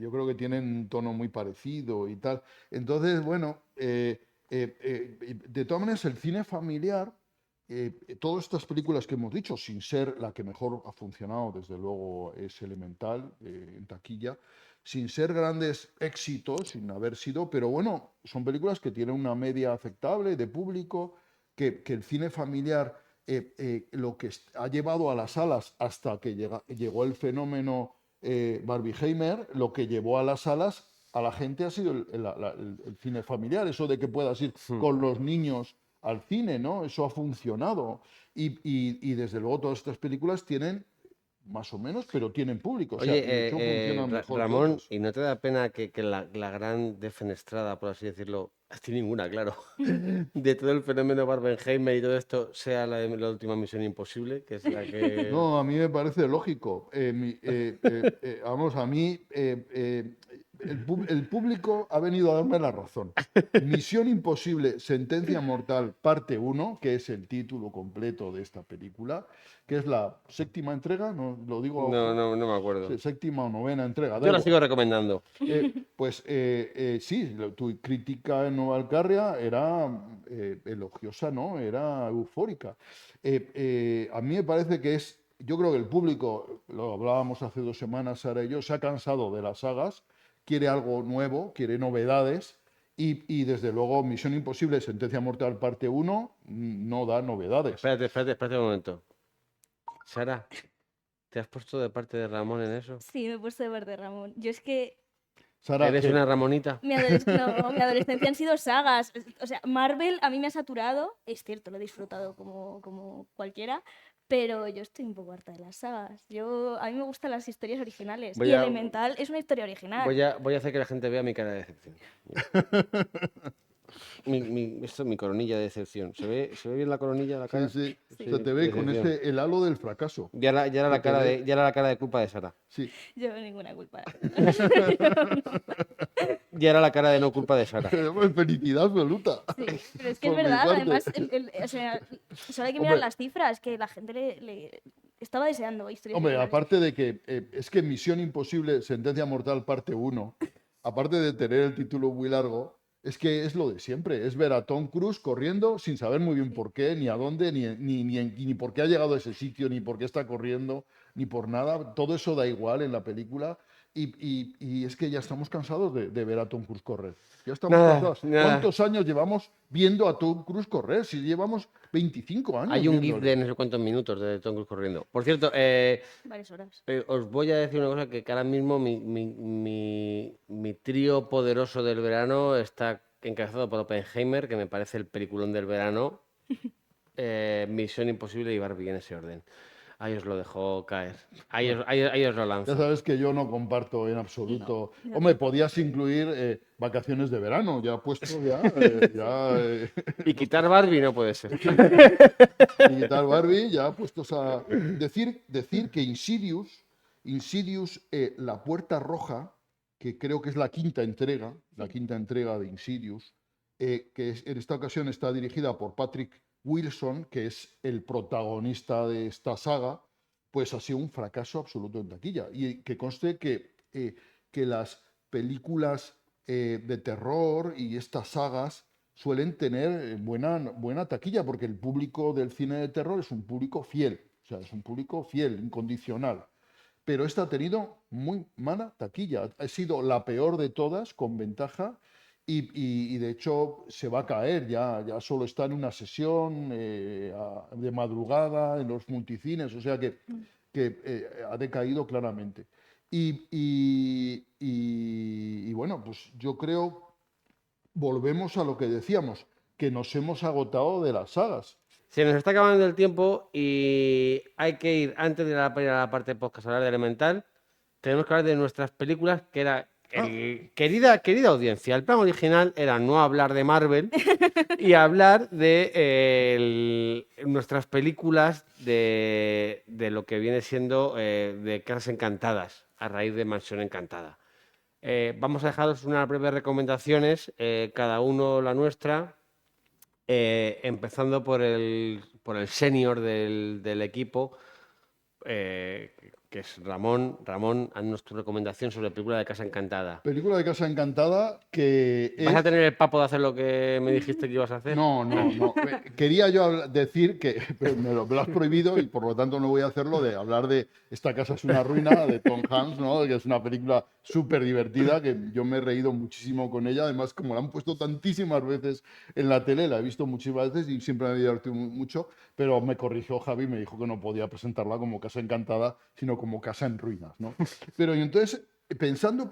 yo creo que tienen un tono muy parecido y tal. Entonces, bueno, de todas maneras, el cine familiar, todas estas películas que hemos dicho, sin ser la que mejor ha funcionado, desde luego es Elemental en taquilla, sin ser grandes éxitos, sin haber sido, pero bueno, son películas que tienen una media aceptable de público, que el cine familiar lo que ha llevado a las salas hasta que llegó el fenómeno Barbieheimer, lo que llevó a las salas a la gente ha sido el cine familiar, eso de que puedas ir con los niños al cine, ¿no? Eso ha funcionado. Y desde luego todas estas películas tienen, más o menos, pero tienen público, o sea, Oye, y de hecho funcionan mejor que Ramón, otras. ¿y no te da pena que la gran defenestrada, por así decirlo, sin ninguna, claro, de todo el fenómeno Barbenheimer y todo esto sea la última Misión Imposible, que es la que... No, a mí me parece lógico. Vamos, a mí el público ha venido a darme la razón. Misión Imposible, Sentencia Mortal, parte uno, que es el título completo de esta película, que es la séptima entrega, no lo digo, No me acuerdo. séptima o novena entrega, da Yo la igual. sigo recomendando. Sí, tu crítica en Nueva Alcarria era elogiosa, ¿no? Era eufórica. A mí me parece que yo creo que el público, lo hablábamos hace 2 semanas, Sara y yo, se ha cansado de las sagas, quiere algo nuevo, quiere novedades, y desde luego Misión Imposible, Sentencia Mortal, parte uno no da novedades. Espérate un momento. Sara, ¿te has puesto de parte de Ramón en eso? Sí, me he puesto de verde, Ramón. Yo es que Sara, ¿Eres una Ramonita? no, mi adolescencia han sido sagas. O sea, Marvel a mí me ha saturado. Es cierto, lo he disfrutado como cualquiera. Pero yo estoy un poco harta de las sagas. A mí me gustan las historias originales. Voy Y a- Elemental es una historia original. Voy a hacer que la gente vea mi cara de decepción. Esto es mi coronilla de decepción. ¿Se ve bien la coronilla, la sí, cara? sí, Sí. se te ve con Decepción. el halo del fracaso. Ya era la Se te cara ve. ya era la cara de culpa de Sara. Sí. Yo no ninguna culpa. Ya era la cara de no culpa de Sara. Felicidad absoluta. Sí, pero es que es Por mi verdad. parte. Además, o sea, solo hay que mirar Hombre. las cifras, que la gente le estaba deseando historias Hombre, originales. aparte de que es que Misión Imposible, Sentencia Mortal, parte uno, aparte de tener el título muy largo, es que es lo de siempre. Es ver a Tom Cruise corriendo sin saber muy bien por qué, ni a dónde, ni por qué ha llegado a ese sitio, ni por qué está corriendo, ni por nada. Todo eso da igual en la película. Y es que ya estamos cansados de ver a Tom Cruise correr. Ya estamos cansados. Nada. ¿Cuántos años llevamos viendo a Tom Cruise correr? Si llevamos 25 años. Hay un GIF viéndole. de no sé cuántos minutos de Tom Cruise corriendo. Por cierto, Varias horas. os voy a decir una cosa, que ahora mismo mi trío poderoso del verano está encabezado por Oppenheimer, que me parece el peliculón del verano, Misión Imposible y Barbie en ese orden. Ahí os lo dejo caer. Ahí os lo Ya lanzo. sabes que yo no comparto en absoluto. Hombre, podías incluir vacaciones de verano, ya puesto ya. Y quitar Barbie no puede ser. Y quitar Barbie, ya puestos a decir que Insidious, La Puerta Roja, que creo que es la quinta entrega de Insidious, en esta ocasión está dirigida por Patrick Wilson, que es el protagonista de esta saga, pues ha sido un fracaso absoluto en taquilla. Y que conste que las películas de terror y estas sagas suelen tener buena taquilla, porque el público del cine de terror es un público fiel, o sea, es un público fiel, incondicional. Pero esta ha tenido muy mala taquilla, ha sido la peor de todas, con ventaja, y de hecho se va a caer, ya solo está en una sesión de madrugada en los multicines, o sea que ha decaído claramente. Y bueno, pues yo creo volvemos a lo que decíamos, que nos hemos agotado de las sagas. Se nos está acabando el tiempo y hay que ir, antes de ir a la parte de podcast, a hablar de Elemental, tenemos que hablar de nuestras películas, que era... querida audiencia, el plan original era no hablar de Marvel y hablar de nuestras películas de lo que viene siendo de Casas Encantadas, a raíz de Mansión Encantada. Vamos a dejaros unas breves recomendaciones, cada uno la nuestra, empezando por el senior del equipo, que es Ramón. Ramón, haznos tu recomendación sobre la película de Casa Encantada. Película de Casa Encantada que ¿Vas a es... tener el papo de hacer lo que me dijiste que ibas a hacer? No. Quería yo decir que pero me lo has prohibido y por lo tanto no voy a hacerlo, de hablar de Esta casa es una ruina, de Tom Hanks, ¿no? Que es una película súper divertida, que yo me he reído muchísimo con ella. Además, como la han puesto tantísimas veces en la tele, la he visto muchísimas veces y siempre me ha divertido mucho, pero me corrigió Javi, me dijo que no podía presentarla como Casa Encantada, sino como Casa en Ruinas, ¿no? Pero y entonces, pensando,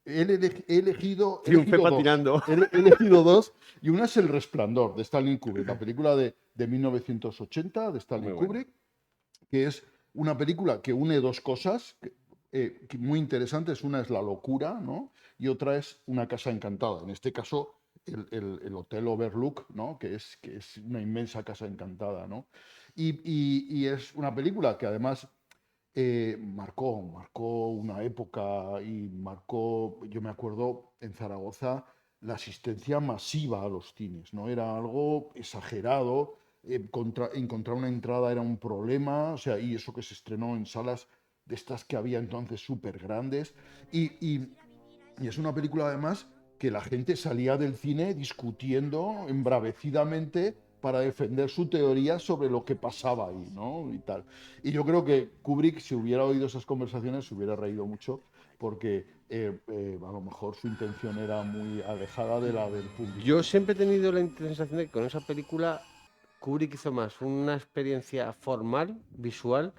he elegido Triunfé dos. patinando. He elegido dos, y una es El Resplandor, de Stanley Kubrick, la película de 1980 de Stanley Muy buena. Kubrick, que es una película que une dos cosas que muy interesantes. Una es la locura, ¿no? Y otra es una casa encantada. En este caso, el Hotel Overlook, ¿no? Que es una inmensa casa encantada, ¿no? Y es una película que además marcó una época y marcó, yo me acuerdo en Zaragoza, la asistencia masiva a los cines, ¿no? Era algo exagerado, encontrar una entrada era un problema, o sea, y eso que se estrenó en salas de estas que había entonces súper grandes, y es una película además que la gente salía del cine discutiendo embravecidamente para defender su teoría sobre lo que pasaba ahí, ¿no? Y tal. Y yo creo que Kubrick, si hubiera oído esas conversaciones, se hubiera reído mucho, porque a lo mejor su intención era muy alejada de la del público. Yo siempre he tenido la sensación de que con esa película Kubrick hizo más una experiencia formal, visual,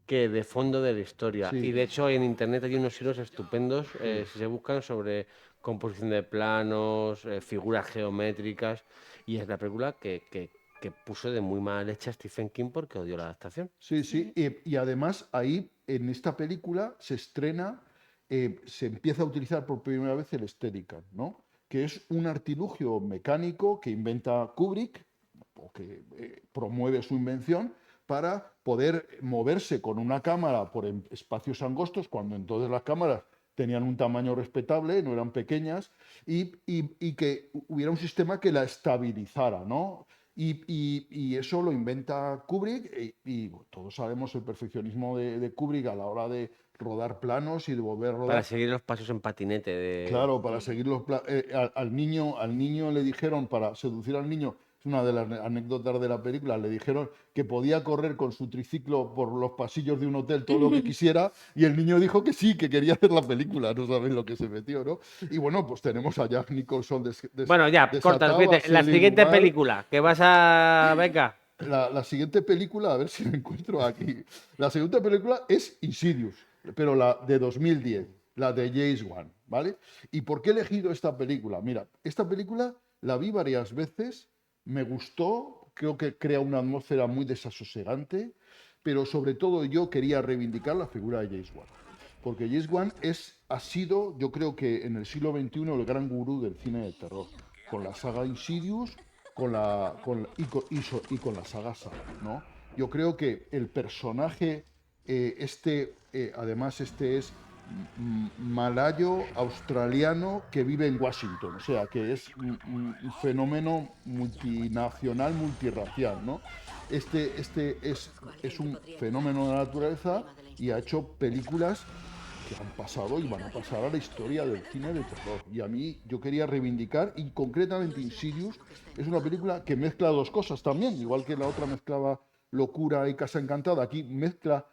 que de fondo de la historia. Sí. Y de hecho en internet hay unos hilos estupendos, si se buscan, sobre composición de planos, figuras geométricas, y es la película que puso de muy mala leche a Stephen King porque odió la adaptación. Sí. Y además ahí, en esta película, se estrena, se empieza a utilizar por primera vez el Steadicam, ¿no? Que es un artilugio mecánico que inventa Kubrick, o que promueve su invención, para poder moverse con una cámara por espacios angostos, cuando entonces las cámaras tenían un tamaño respetable, no eran pequeñas, y que hubiera un sistema que la estabilizara, ¿no? Y eso lo inventa Kubrick, y todos sabemos el perfeccionismo de Kubrick a la hora de rodar planos y de volver a rodar. Para seguir los pasos en patinete de... Claro, para seguir al niño le dijeron, para seducir al niño, es una de las anécdotas de la película, le dijeron que podía correr con su triciclo por los pasillos de un hotel todo lo que quisiera, y el niño dijo que sí, que quería hacer la película, no sabéis lo que se metió, ¿no? Y bueno, pues tenemos a Jack Nicholson Bueno, ya, corta, desatado, fíjate, a la Shelley siguiente Duvall. película, que vas a... Venga. La siguiente película, a ver si la encuentro aquí. La siguiente película es Insidious, pero la de 2010, la de James Wan, ¿vale? ¿Y por qué he elegido esta película? Mira, esta película la vi varias veces, me gustó, creo que crea una atmósfera muy desasosegante, pero sobre todo yo quería reivindicar la figura de James Wan. Porque James Wan ha sido, yo creo que en el siglo XXI, el gran gurú del cine de terror, con la saga Insidious con la saga Saw, ¿no? Yo creo que el personaje, además es malayo australiano que vive en Washington, o sea, que es un fenómeno multinacional, multirracial, ¿no? Es un fenómeno de la naturaleza y ha hecho películas que han pasado y van a pasar a la historia del cine de terror. Y a mí, yo quería reivindicar, y concretamente Insidious es una película que mezcla dos cosas también, igual que la otra mezclaba locura y Casa Encantada, aquí mezcla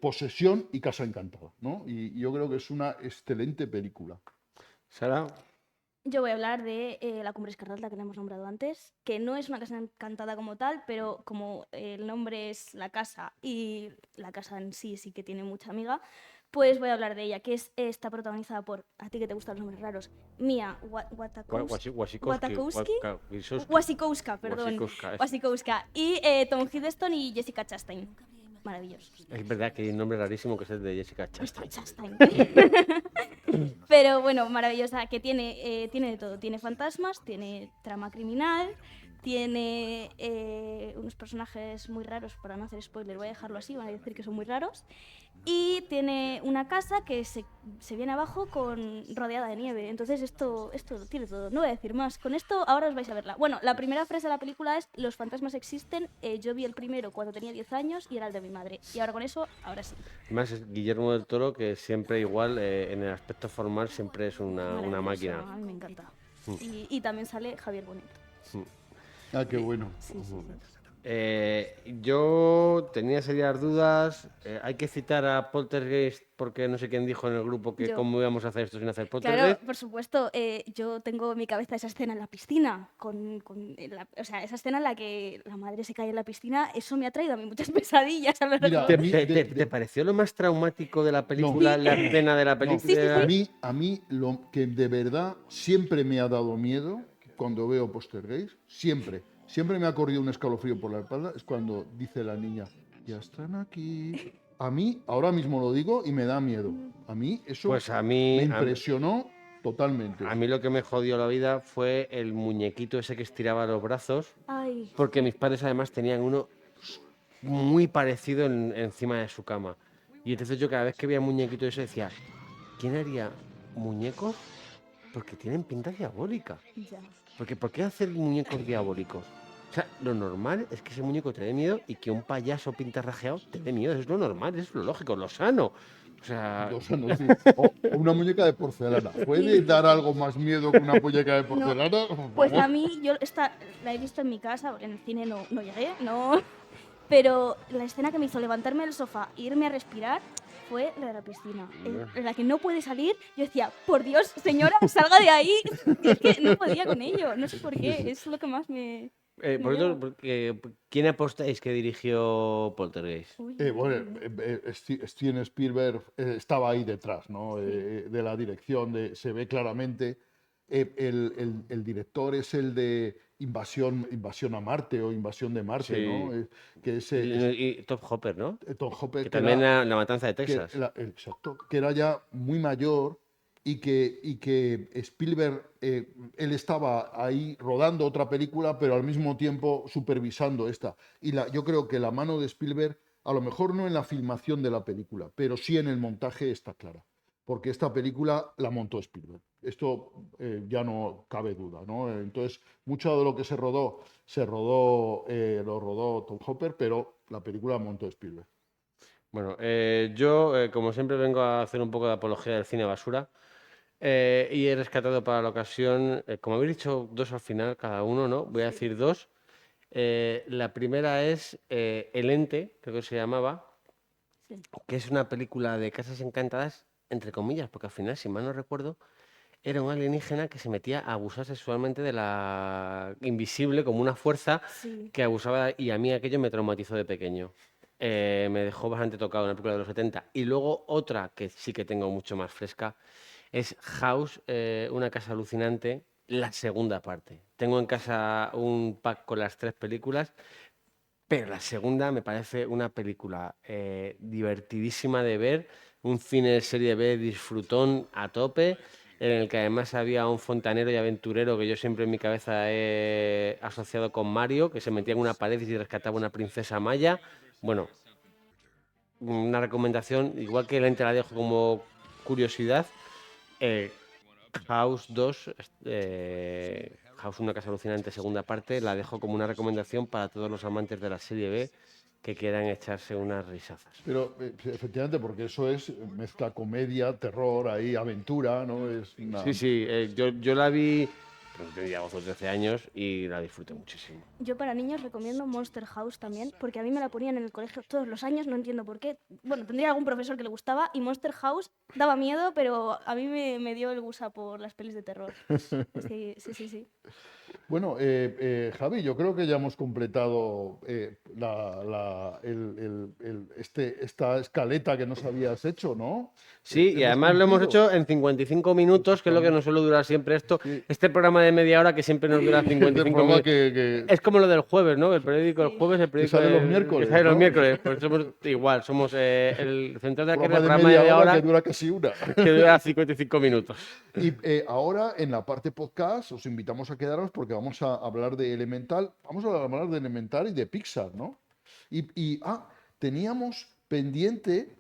posesión y Casa Encantada, ¿no? Y yo creo que es una excelente película. Sara. Yo voy a hablar de La Cumbre Escarlata, que la hemos nombrado antes, que no es una casa encantada como tal, pero como el nombre es la casa y la casa en sí sí que tiene mucha amiga, Pues voy a hablar de ella, que está protagonizada por, a ti que te gustan los nombres raros, Mia Wasikowska, perdón, Wasikowska, Wasikowska, y Tom Hiddleston y Jessica Chastain. Maravillosos. es verdad que hay un nombre rarísimo que es el de Jessica Chastain. Chastain. Pero bueno, maravillosa, que tiene de todo. Tiene fantasmas, tiene trama criminal, tiene unos personajes muy raros, para no hacer spoiler, voy a dejarlo así, van a decir que son muy raros. Y tiene una casa que se viene abajo rodeada de nieve. Entonces esto tiene todo. No voy a decir más. Con esto ahora os vais a verla. Bueno, la primera frase de la película es: los fantasmas existen. Yo vi el primero cuando tenía 10 años y era el de mi madre. Y ahora con eso, ahora sí. Además es Guillermo del Toro, que siempre igual, en el aspecto formal, siempre es una Maravilloso, máquina. A mí me encanta. Y también sale Javier Bonet. Ah, qué bueno. Sí, sí, sí. Yo tenía serias dudas. Hay que citar a Poltergeist porque no sé quién dijo en el grupo que Yo. cómo íbamos a hacer esto sin hacer Claro, Poltergeist. por supuesto, yo tengo en mi cabeza esa escena en la piscina, o sea, esa escena en la que la madre se cae en la piscina, eso me ha traído a mí muchas pesadillas a lo largo Mira, de- a mí- ¿Te pareció lo más traumático de la película, Sí. la escena de la No, película? a mí lo que de verdad siempre me ha dado miedo cuando veo Poltergeist, siempre me ha corrido un escalofrío por la espalda, es cuando dice la niña, ya están aquí. A mí, ahora mismo lo digo y me da miedo. A mí eso Pues a me mí, impresionó totalmente. a mí lo que me jodió la vida fue el muñequito ese que estiraba los brazos, Ay, porque mis padres además tenían uno muy parecido encima de su cama. Y entonces yo cada vez que veía muñequito eso decía, ¿quién haría muñecos? Porque tienen pinta diabólica. ya. Porque ¿por qué hacer muñecos diabólicos? O sea, lo normal es que ese muñeco te dé miedo y que un payaso pintarrajeado te dé miedo. Eso es lo normal, eso es lo lógico, lo sano. O sea, O sea, no sé, o una muñeca de porcelana. ¿Puede dar algo más miedo que una muñeca de porcelana? Por Pues favor. a mí, yo la he visto en mi casa, en el cine no llegué, no. Pero la escena que me hizo levantarme del sofá e irme a respirar fue la de la piscina. En la que no puede salir, yo decía, por Dios, señora, salga de ahí. Es que no podía con ello, no sé por qué, es lo que más me lleva. ¿Quién apostáis que dirigió Poltergeist? Uy, Bueno, Steven Spielberg estaba ahí detrás, ¿no? De la dirección, se ve claramente. El director es el de Invasión a Marte o Invasión de Marte, Sí. ¿no? Que Y Top Hopper, ¿no? Tom Hopper, Que que también era, la matanza de Texas. exacto, que era ya muy mayor y que Spielberg, él estaba ahí rodando otra película, pero al mismo tiempo supervisando esta. Y yo creo que la mano de Spielberg, a lo mejor no en la filmación de la película, pero sí en el montaje está clara. Porque esta película la montó Spielberg. Esto ya no cabe duda, ¿no? Entonces, mucho de lo que lo rodó Tom Hopper, pero la película la montó Spielberg. Bueno, yo, como siempre, vengo a hacer un poco de apología del cine basura y he rescatado para la ocasión, como habéis dicho, dos al final cada uno, ¿no? Voy a decir dos. La primera es El Ente, creo que se llamaba, sí. que es una película de casas encantadas, entre comillas, porque al final, si mal no recuerdo, era un alienígena que se metía a abusar sexualmente de la invisible como una fuerza Sí. que abusaba y a mí aquello me traumatizó de pequeño. Me dejó bastante tocado, una película de los 70. Y luego otra que sí que tengo mucho más fresca es House, una casa alucinante, la segunda parte. Tengo en casa un pack con las tres películas, pero la segunda me parece una película divertidísima de ver, un cine de serie B disfrutón a tope, en el que además había un fontanero y aventurero que yo siempre en mi cabeza he asociado con Mario, que se metía en una pared y rescataba una princesa maya. Bueno, una recomendación, igual que la te la dejo como curiosidad, eh, House 2, House una casa alucinante, segunda parte, la dejo como una recomendación para todos los amantes de la serie B que quieran echarse unas risazas. Pero efectivamente, porque eso es mezcla comedia, terror, ahí, aventura, ¿no? Es una... Sí, sí, yo la vi, pues tenía 12 o 13 años y la disfruté muchísimo. Yo para niños recomiendo Monster House también, porque a mí me la ponían en el colegio todos los años, no entiendo por qué. Bueno, tendría algún profesor que le gustaba y Monster House daba miedo, pero a mí me dio el gusa por las pelis de terror. Sí, sí, sí, sí. Bueno, Javi, yo creo que ya hemos completado esta escaleta que nos habías hecho, ¿no? Sí, y además lo hemos hecho en 55 minutos, que es lo que nos suele durar siempre esto. Sí. Este programa de media hora que siempre nos dura 55 programa minutos. Es como lo del jueves, ¿no? El periódico del jueves, el periódico sale los del- miércoles, que sale los ¿no? miércoles. Pues somos igual, somos el Central de Alcarria, el Programa programa de media hora que dura casi una. que dura 55 minutos. Y ahora en la parte podcast os invitamos a quedaros porque vamos a hablar de Elemental, vamos a hablar de Elemental y de Pixar, ¿no? Teníamos pendiente,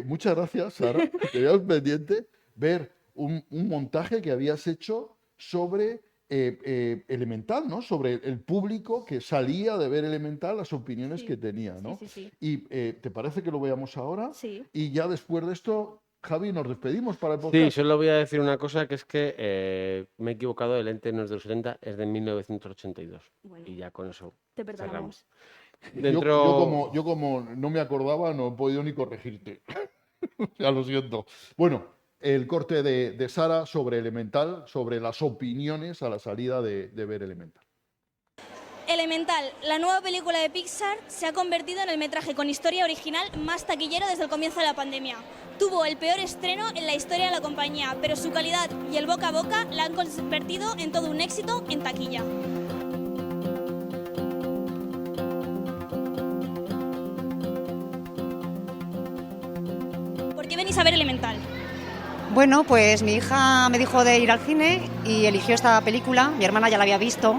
muchas gracias Sara, teníamos pendiente ver un montaje que habías hecho sobre Elemental, ¿no? Sobre el público que salía de ver Elemental, las opiniones Sí. que tenía, ¿no? Sí. Y ¿te parece que lo veamos ahora? Sí. Y ya después de esto, Javi, nos despedimos para el Sí, podcast. solo voy a decir una cosa, que es que me he equivocado, el lente no es de los 70, es de 1982. Bueno, Y ya con eso te perdonamos. Dentro... Yo como no me acordaba, no he podido ni corregirte. Ya lo siento. Bueno, el corte de Sara sobre Elemental, sobre las opiniones a la salida de ver Elemental. Elemental, la nueva película de Pixar, se ha convertido en el metraje con historia original más taquillero desde el comienzo de la pandemia. Tuvo el peor estreno en la historia de la compañía, pero su calidad y el boca a boca la han convertido en todo un éxito en taquilla. ¿Por qué venís a ver Elemental? Bueno, pues mi hija me dijo de ir al cine y eligió esta película. Mi hermana ya la había visto.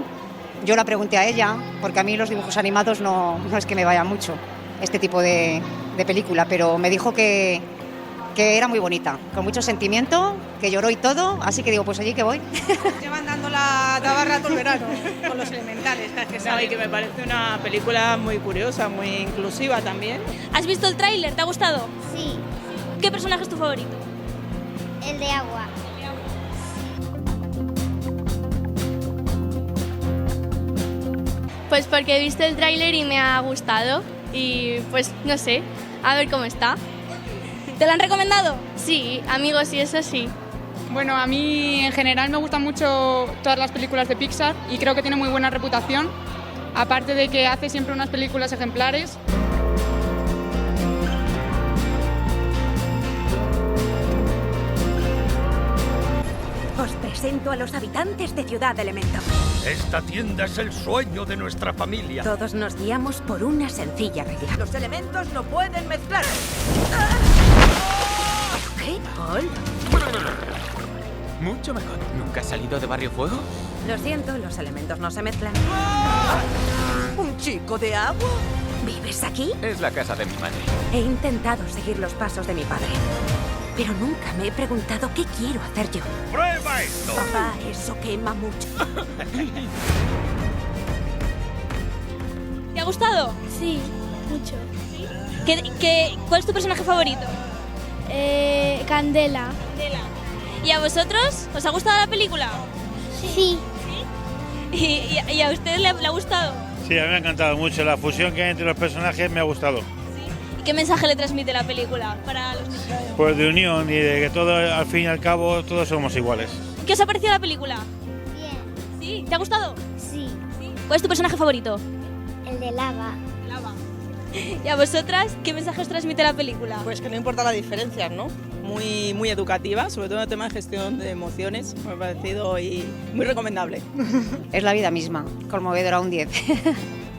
Yo la pregunté a ella, porque a mí los dibujos animados no es que me vaya mucho, este tipo de película, pero me dijo que era muy bonita, con mucho sentimiento, que lloró y todo, así que digo, pues allí que voy. Llevan dando la tabarra todo el verano con los Elementales, que sabe que me parece una película muy curiosa, muy inclusiva también. ¿Has visto el tráiler? ¿Te ha gustado? Sí, ¿Qué personaje es tu favorito? el de agua. Pues porque he visto el tráiler y me ha gustado y pues no sé, a ver cómo está. ¿Te lo han recomendado? Sí, amigos y eso sí. Bueno, a mí en general me gustan mucho todas las películas de Pixar y creo que tiene muy buena reputación, aparte de que hace siempre unas películas ejemplares. Os presento a los habitantes de Ciudad Elementos. Esta tienda es el sueño de nuestra familia. Todos nos guiamos por una sencilla regla. Los elementos no pueden mezclar. ¿Qué? Paul. Mucho mejor. ¿Nunca has salido de Barrio Fuego? Lo siento, los elementos no se mezclan. ¿Un chico de agua? ¿Vives aquí? Es la casa de mi madre. He intentado seguir los pasos de mi padre, pero nunca me he preguntado qué quiero hacer yo. ¡Prueba esto! Papá, eso quema mucho. ¿Te ha gustado? Sí, mucho. ¿Cuál es tu personaje favorito? Candela. ¿Y a vosotros? ¿Os ha gustado la película? Sí. ¿Y a usted le ha gustado? Sí, a mí me ha encantado mucho. La fusión que hay entre los personajes me ha gustado. ¿Y qué mensaje le transmite la película para los niños? Pues de unión y de que todo, al fin y al cabo, todos somos iguales. ¿Qué os ha parecido la película? Bien, ¿Sí? ¿Te ha gustado? sí, ¿Cuál es tu personaje favorito? el de lava. Lava. ¿Y a vosotras qué mensaje os transmite la película? Pues que no importa las diferencias, ¿no? Muy educativa, sobre todo en el tema de gestión de emociones, me ha parecido y muy recomendable. Es la vida misma, conmovedora un 10.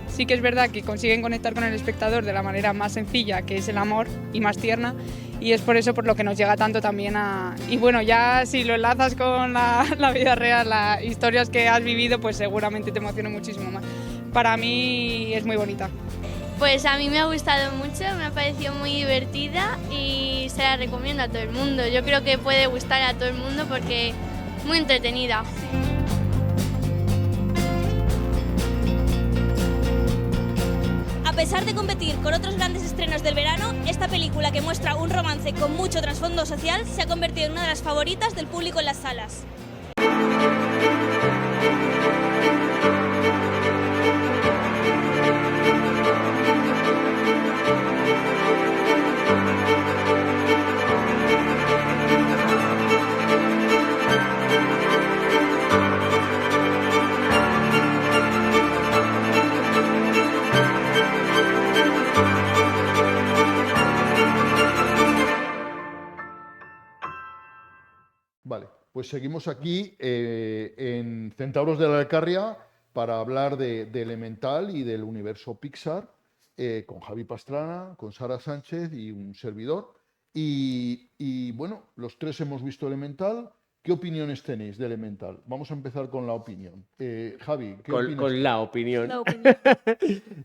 Sí que es verdad que consiguen conectar con el espectador de la manera más sencilla, que es el amor, y más tierna, y es por eso por lo que nos llega tanto también a... Y bueno, ya si lo enlazas con la vida real, las historias que has vivido, pues seguramente te emociona muchísimo más. Para mí es muy bonita. Pues a mí me ha gustado mucho, me ha parecido muy divertida y se la recomiendo a todo el mundo. Yo creo que puede gustar a todo el mundo porque es muy entretenida. A pesar de competir con otros grandes estrenos del verano, esta película que muestra un romance con mucho trasfondo social se ha convertido en una de las favoritas del público en las salas. seguimos aquí en Centauros de la Alcarria para hablar de Elemental y del universo Pixar, con Javi Pastrana, con Sara Sánchez y un servidor. Y bueno, los tres hemos visto Elemental. ¿Qué opiniones tenéis de Elemental? Vamos a empezar con la opinión. Javi, ¿qué opinas? Con la opinión. La opinión.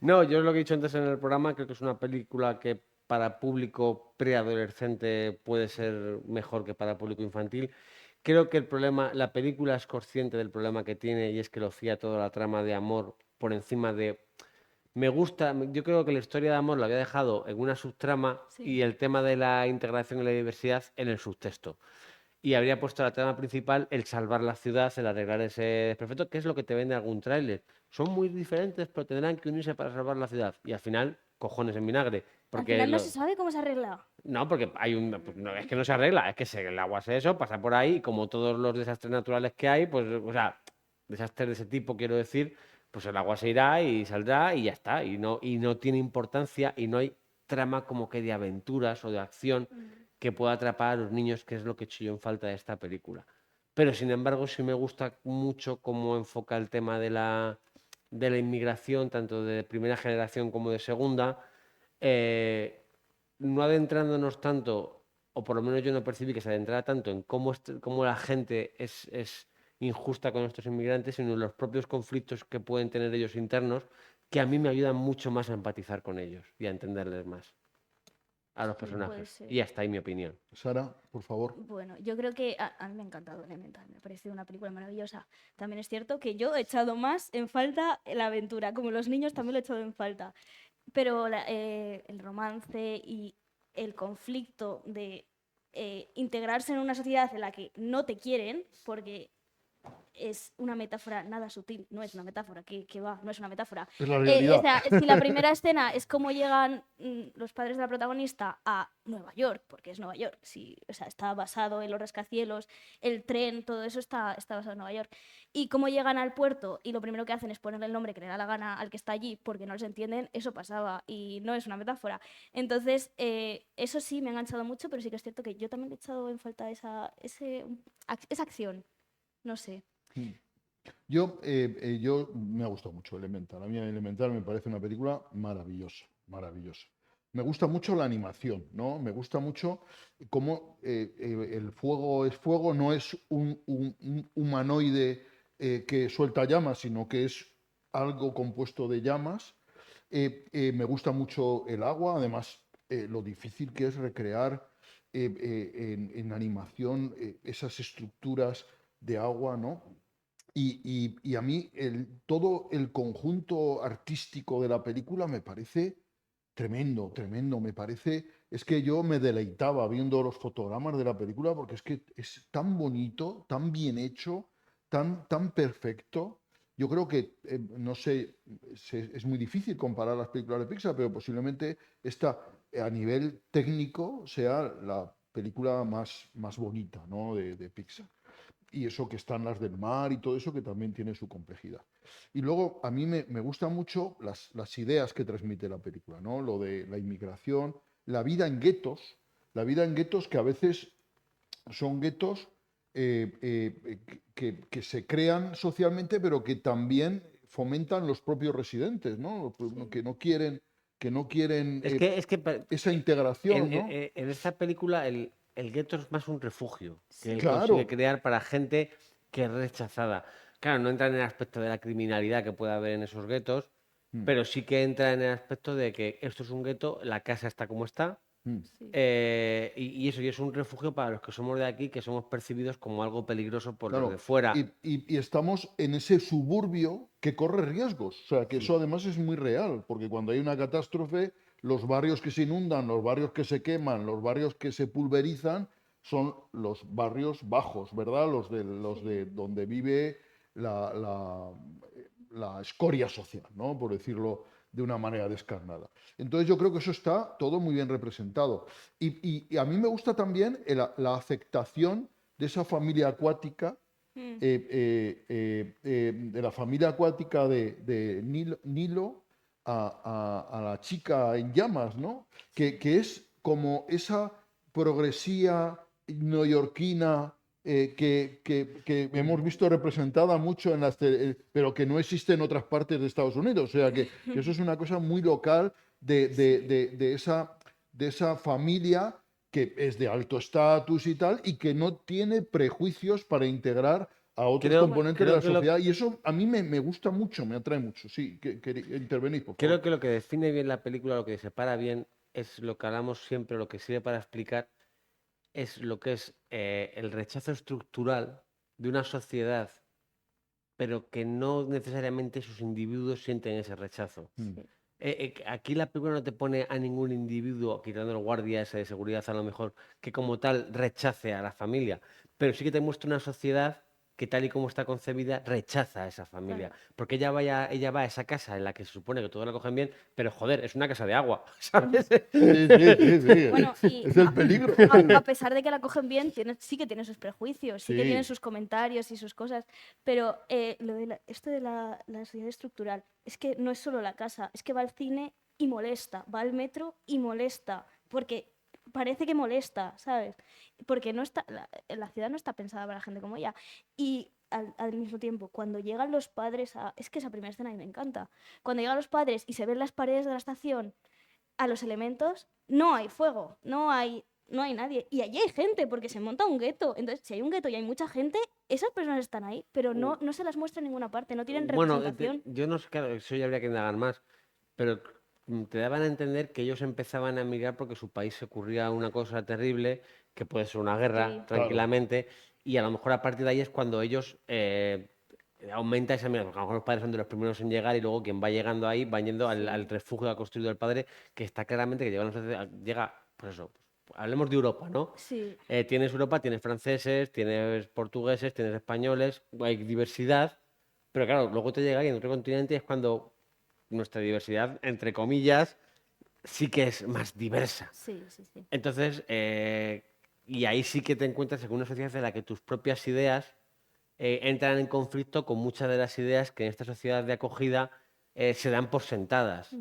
No, yo lo que he dicho antes en el programa, creo que es una película que para público preadolescente puede ser mejor que para público infantil. Creo que la película es consciente del problema que tiene y es que lo fía toda la trama de amor por encima de... Me gusta, yo creo que la historia de amor la había dejado en una subtrama y el tema de la integración y la diversidad en el subtexto. Y habría puesto la trama principal el salvar la ciudad, el arreglar ese desperfecto, que es lo que te vende algún tráiler. Son muy diferentes, pero tendrán que unirse para salvar la ciudad. Y al final, cojones en vinagre. Porque Al final no se sabe cómo se arregla. No, porque no, es que no se arregla, es que el agua se eso, pasa por ahí, y como todos los desastres naturales que hay, pues, o sea, desastres de ese tipo, quiero decir, pues el agua se irá y saldrá y ya está. Y no tiene importancia y no hay trama como que de aventuras o de acción que pueda atrapar a los niños, que es lo que he hecho yo en falta de esta película. Pero, sin embargo, sí me gusta mucho cómo enfoca el tema de la inmigración, tanto de primera generación como de segunda, no adentrándonos tanto, o por lo menos yo no percibí que se adentrara tanto en cómo la gente es injusta con estos inmigrantes, sino en los propios conflictos que pueden tener ellos internos, que a mí me ayudan mucho más a empatizar con ellos y a entenderles más a los personajes. Y hasta ahí mi opinión. Sara, por favor. Bueno, yo creo que a mí me ha encantado Elemental, me ha parecido una película maravillosa. También es cierto que yo he echado más en falta la aventura, como los niños también lo he echado en falta. Pero el romance y el conflicto de integrarse en una sociedad en la que no te quieren, porque es una metáfora nada sutil, no es una metáfora, que va, no es una metáfora. Es la realidad. O sea, si la primera escena es cómo llegan los padres de la protagonista a Nueva York, porque es Nueva York, sí, o sea, está basado en los rascacielos, el tren, todo eso está basado en Nueva York. Y cómo llegan al puerto y lo primero que hacen es ponerle el nombre que le da la gana al que está allí porque no les entienden, eso pasaba y no es una metáfora. Entonces, eso sí me ha enganchado mucho, pero sí que es cierto que yo también he echado en falta esa acción, no sé. Yo me ha gustado mucho Elemental. A mí Elemental me parece una película maravillosa, maravillosa. Me gusta mucho la animación, ¿no? Me gusta mucho cómo el fuego es fuego, no es un humanoide que suelta llamas, sino que es algo compuesto de llamas. Me gusta mucho el agua, además lo difícil que es recrear en animación esas estructuras de agua, ¿no? Y a mí todo el conjunto artístico de la película me parece tremendo, tremendo. Es que yo me deleitaba viendo los fotogramas de la película porque es que es tan bonito, tan bien hecho, tan perfecto. Yo creo que, no sé, es muy difícil comparar las películas de Pixar, pero posiblemente esta, a nivel técnico, sea la película más bonita, ¿no? de Pixar. Y eso que están las del mar y todo eso que también tiene su complejidad. Y luego a mí me gustan mucho las ideas que transmite la película, ¿no? Lo de la inmigración, la vida en guetos que a veces son guetos que se crean socialmente, pero que también fomentan los propios residentes, ¿no? Que no quieren esa integración, ¿no? En esta película el gueto es más un refugio que él Claro. consigue crear para gente que es rechazada. Claro, no entra en el aspecto de la criminalidad que puede haber en esos guetos, pero sí que entra en el aspecto de que esto es un gueto, la casa está como está, y eso, y es un refugio para los que somos de aquí, que somos percibidos como algo peligroso por los de fuera. Y estamos en ese suburbio que corre riesgos. O sea, que eso además es muy real, porque cuando hay una catástrofe, los barrios que se inundan, los barrios que se queman, los barrios que se pulverizan, son los barrios bajos, ¿verdad? Los de donde vive la escoria social, ¿no? Por decirlo de una manera descarnada. Entonces yo creo que eso está todo muy bien representado. Y a mí me gusta también la aceptación de esa familia acuática, de la familia acuática de Nilo a la chica en llamas, ¿no? Que es como esa progresía neoyorquina que hemos visto representada mucho en pero que no existe en otras partes de Estados Unidos. O sea, que eso es una cosa muy local de esa familia que es de alto estatus y tal, y que no tiene prejuicios para integrar a otros componentes de la sociedad. Y eso a mí me gusta mucho, me atrae mucho. Sí, que intervenís, por favor. Creo que lo que define bien la película, lo que separa bien, es lo que hablamos siempre, lo que sirve para explicar, es lo que es el rechazo estructural de una sociedad, pero que no necesariamente sus individuos sienten ese rechazo. Aquí la película no te pone a ningún individuo, quitando el guardia ese de seguridad a lo mejor, que como tal rechace a la familia, pero sí que te muestra una sociedad que tal y como está concebida rechaza a esa familia. Claro. Porque ella va a esa casa en la que se supone que todos la cogen bien, pero joder, es una casa de agua, ¿sabes? Sí. Bueno, y Es el peligro. a pesar de que la cogen bien, sí que tiene sus prejuicios, sí que Sí. tiene sus comentarios y sus cosas, pero esto de la sociedad estructural, es que no es solo la casa, es que va al cine y molesta, va al metro y molesta, porque parece que molesta, ¿sabes? Porque la ciudad no está pensada para gente como ella. Y al mismo tiempo, cuando llegan los padres es que esa primera escena a mí me encanta. Cuando llegan los padres y se ven las paredes de la estación a los elementos, no hay fuego, no hay nadie. Y allí hay gente, porque se monta un gueto. Entonces, si hay un gueto y hay mucha gente, esas personas están ahí, pero no se las muestra en ninguna parte, no tienen Bueno, representación. yo no sé, claro, eso ya habría que indagar más, pero te daban a entender que ellos empezaban a emigrar porque su país se ocurría una cosa terrible, que puede ser una guerra, Sí. tranquilamente, y a lo mejor a partir de ahí es cuando ellos aumenta esa migración, porque a lo mejor los padres son de los primeros en llegar y luego quien va llegando ahí va yendo al refugio que ha construido el padre, que está claramente que llega, pues eso, hablemos de Europa, ¿no? Sí. Tienes Europa, tienes franceses, tienes portugueses, tienes españoles, hay diversidad, pero claro, luego te llega ahí en otro continente y es cuando nuestra diversidad, entre comillas, sí que es más diversa. Sí. Entonces, y ahí sí que te encuentras en una sociedad en la que tus propias ideas entran en conflicto con muchas de las ideas que en esta sociedad de acogida se dan por sentadas.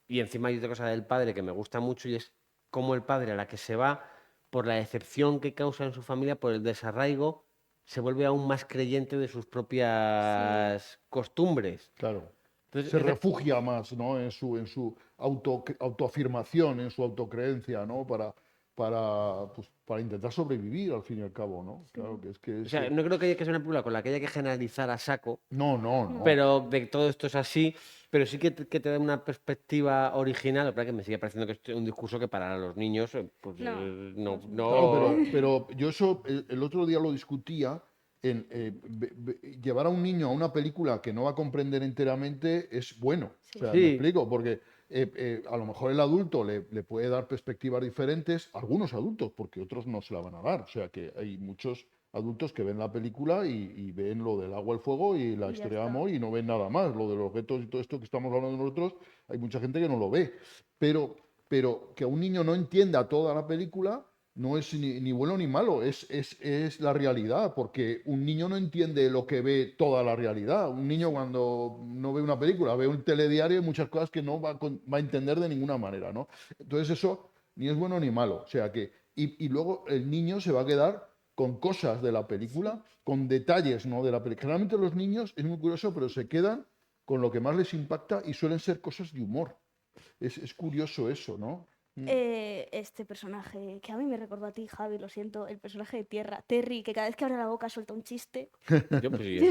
Y encima hay otra cosa del padre que me gusta mucho y es cómo el padre a la que se va, por la decepción que causa en su familia, por el desarraigo, se vuelve aún más creyente de sus propias costumbres. Claro. Entonces, Se refugia más, ¿no? en su autoafirmación, en su autocreencia, ¿no? Para intentar sobrevivir, al fin y al cabo, ¿no? Claro que es que... O sea, no creo que haya que ser una película con la que haya que generalizar a saco. No. Pero de todo esto es así, pero sí que te da una perspectiva original, lo que me sigue pareciendo que es un discurso que para los niños, pues no. Claro, pero yo eso el otro día lo discutía. Llevar a un niño a una película que no va a comprender enteramente es bueno. O sea, me explico, porque a lo mejor el adulto le puede dar perspectivas diferentes, algunos adultos, porque otros no se la van a dar. O sea, que hay muchos adultos que ven la película y ven lo del agua, el fuego y la historia de amor y no ven nada más. Lo de los objetos y todo esto que estamos hablando nosotros, hay mucha gente que no lo ve. Pero que a un niño no entienda toda la película no es ni bueno ni malo, es la realidad, porque un niño no entiende lo que ve toda la realidad. Un niño cuando no ve una película, ve un telediario y muchas cosas que no va a entender de ninguna manera, ¿no? Entonces eso ni es bueno ni malo. O sea que, y luego el niño se va a quedar con cosas de la película, con detalles, ¿no? de la película. Generalmente los niños, es muy curioso, pero se quedan con lo que más les impacta y suelen ser cosas de humor. Es curioso eso, ¿no? Este personaje, que a mí me recordó a ti, Javi, lo siento, el personaje de Tierra, Terry, que cada vez que abre la boca suelta un chiste. Es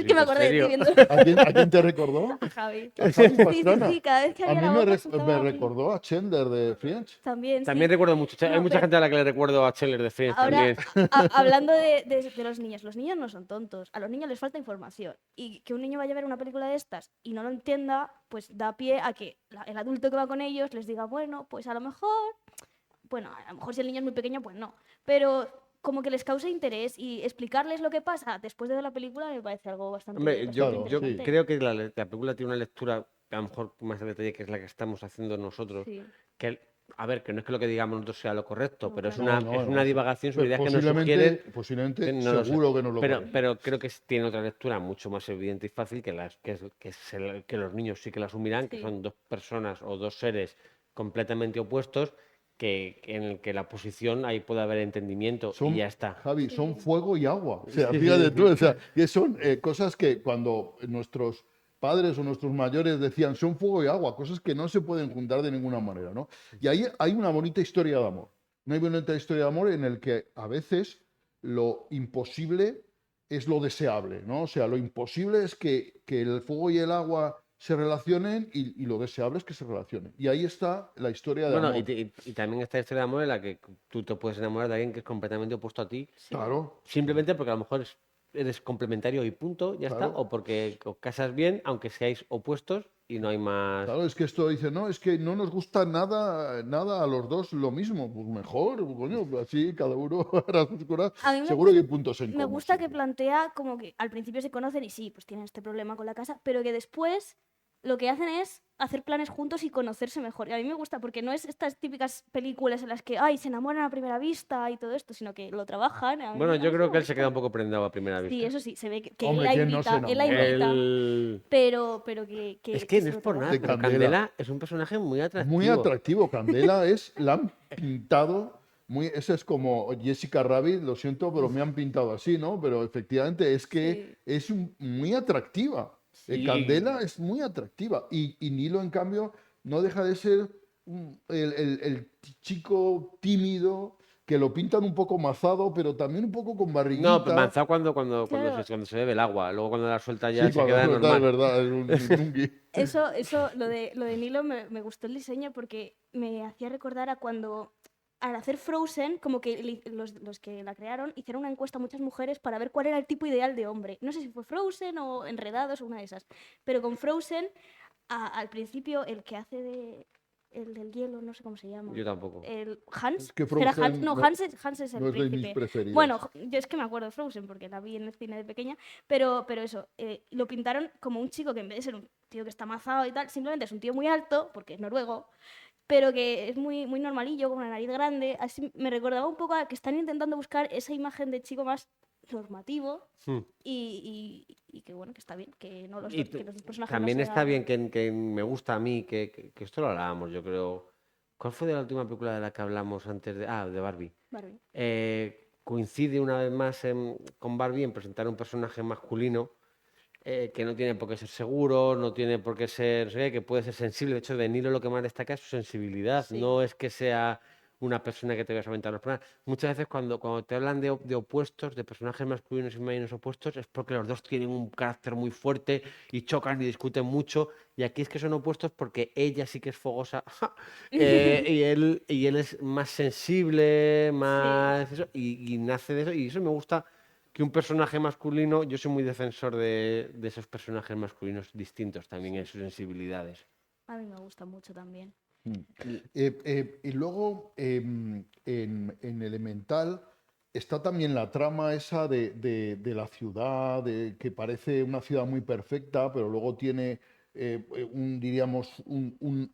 que me acordé de ti viendo. ¿A quién te recordó? A Javi. ¿A Javi Pastrana? Sí, cada vez que A abría mí la boca me recordó a Chandler de Friends. También recuerdo mucho. Hay mucha gente a la que le recuerdo a Chandler de Friends ahora, también. Hablando de los niños no son tontos, a los niños les falta información. Y que un niño vaya a ver una película de estas y no lo entienda, pues da pie a que el adulto que va con ellos les diga, bueno, pues a lo mejor si el niño es muy pequeño, pues no. Pero como que les cause interés y explicarles lo que pasa después de ver la película me parece algo bastante Yo interesante. creo que la película tiene una lectura, a lo mejor más de detalle, que es la que estamos haciendo nosotros. Sí. Que, a ver, que no es que lo que digamos nosotros sea lo correcto, pero es claro. una divagación sobre ideas que nos Posiblemente, sugieren. seguro que no lo correcto. Pero creo que tiene otra lectura mucho más evidente y fácil que los niños sí que la asumirán, que son dos personas o dos seres completamente opuestos en el que la posición ahí puede haber entendimiento y ya está. Javi, son fuego y agua. O sea, Sí, fíjate sí, tú, sí. o sea, que son cosas que cuando nuestros padres o nuestros mayores decían son fuego y agua, cosas que no se pueden juntar de ninguna manera, ¿no? Y ahí hay una bonita historia de amor. Una bonita historia de amor en el que a veces lo imposible es lo deseable, ¿no? O sea, lo imposible es que el fuego y el agua se relacionen y lo deseable es que se relacionen. Y ahí está la historia de Bueno, amor. y también está la historia de amor en la que tú te puedes enamorar de alguien que es completamente opuesto a ti. Claro. Simplemente porque a lo mejor eres complementario y punto, ya está. Claro. O porque os casas bien, aunque seáis opuestos y no hay más. Claro, es que esto dice, no, es que no nos gusta nada a los dos lo mismo. Pues mejor, coño, así cada uno hará sus cosas. A mí me Seguro que gusta- hay puntos en Me común. gusta que plantea como que al principio se conocen y sí, pues tienen este problema con la casa, pero que después lo que hacen es hacer planes juntos y conocerse mejor. Y a mí me gusta porque no es estas típicas películas en las que, ay, se enamoran a primera vista y todo esto, sino que lo trabajan. Bueno, yo creo que él se gusta. queda un poco prendado a primera vista. Sí, eso sí, se ve que Hombre, él la ¿quién no se invita, él la enamora? invita, Él- pero que Es que no se es lo por nada, trabajan. De pero Candela. Candela es un personaje muy atractivo. Muy atractivo. Candela la han pintado. Esa es como Jessica Rabbit, lo siento, pero me han pintado así, ¿no? Pero efectivamente es que es muy atractiva. Sí. Candela es muy atractiva. Y Nilo, en cambio, no deja de ser el chico tímido, que lo pintan un poco mazado, pero también un poco con barriguita. No, pero manzado Claro. cuando se bebe el agua. Luego cuando la suelta ya Sí, se cuando queda suelta, normal. es verdad, es un nungui. Eso, lo de Nilo me gustó el diseño porque me hacía recordar a cuando, al hacer Frozen, como que los que la crearon hicieron una encuesta a muchas mujeres para ver cuál era el tipo ideal de hombre. No sé si fue Frozen o Enredados o una de esas. Pero con Frozen, al principio, el que hace el del hielo, no sé cómo se llama. Yo tampoco. El Hans. Es que ¿Era Frozen Hans? No, no- Hans es el no es de mis príncipe. preferidas. Bueno, yo es que me acuerdo de Frozen porque la vi en el cine de pequeña, pero eso, lo pintaron como un chico que en vez de ser un tío que está amazado y tal, simplemente es un tío muy alto, porque es noruego, pero que es muy, muy normalillo, con una nariz grande. Así me recordaba un poco a que están intentando buscar esa imagen de chico más normativo Hmm. y que bueno, que está bien, que no los, Y que los personajes también no está sean- bien que me gusta a mí, que esto lo hablábamos, yo creo. ¿Cuál fue de la última película de la que hablamos antes de. Ah, de Barbie? Barbie. Coincide una vez más con Barbie en presentar un personaje masculino que no tiene por qué ser seguro, no tiene por qué ser, no sé qué, que puede ser sensible. De hecho, de Nilo lo que más destaca es su sensibilidad. Sí. No es que sea una persona que te vaya a aventar los problemas. Muchas veces cuando te hablan de opuestos, de personajes masculinos y femeninos opuestos, es porque los dos tienen un carácter muy fuerte y chocan y discuten mucho. Y aquí es que son opuestos porque ella sí que es fogosa y él es más sensible, más eso, y nace de eso. Y eso me gusta que un personaje masculino, yo soy muy defensor de esos personajes masculinos distintos también en sus sensibilidades. A mí me gusta mucho también. Y luego en Elemental está también la trama esa de la ciudad, que parece una ciudad muy perfecta, pero luego tiene diríamos,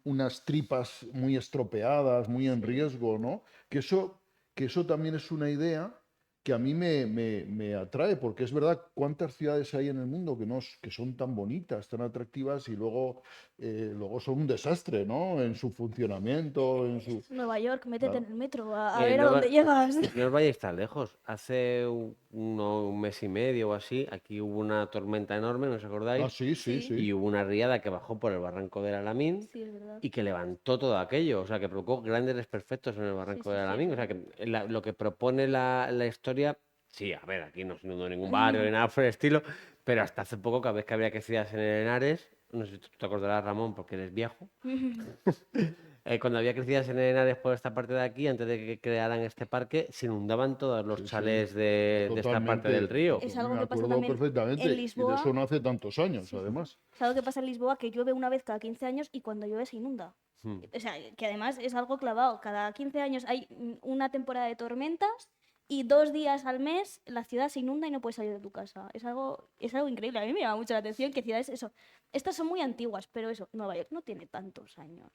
unas tripas muy estropeadas, muy en riesgo, ¿no? Que eso también es una idea que a mí me atrae, porque es verdad cuántas ciudades hay en el mundo que son tan bonitas, tan atractivas y luego son un desastre, ¿no? En su funcionamiento, en su... Nueva York, métete Claro. en el metro, a Eh, ver a no va- dónde llegas. No os vayáis tan lejos. Hace un mes y medio o así, aquí hubo una tormenta enorme, ¿no os acordáis? Ah, sí, sí, sí. Y hubo una riada que bajó por el barranco del Alamín Sí, es verdad. y que levantó todo aquello, o sea, que provocó grandes desperfectos en el barranco sí, del sí, Alamín. es O sea, que lo que propone la historia, sí, a ver, aquí no se inundó ningún barrio ni nada por el estilo, pero hasta hace poco, cada vez que había crecidas en el Henares, no sé si tú te acordarás, Ramón, porque eres viejo, cuando había crecidas en el Henares por esta parte de aquí, antes de que crearan este parque, se inundaban todos los Sí, sí, chalés de esta parte Totalmente. del río. Es algo Me que pasa acuerdo también perfectamente. en Y de Lisboa. eso no hace tantos años, además. Es algo que pasa en Lisboa que llueve una vez cada 15 años y cuando llueve se inunda. Hmm. O sea, que además es algo clavado. Cada 15 años hay una temporada de tormentas y 2 días al mes la ciudad se inunda y no puedes salir de tu casa. Es algo increíble. A mí me llama mucho la atención que ciudades, eso. Estas son muy antiguas, pero eso, Nueva York no tiene tantos años.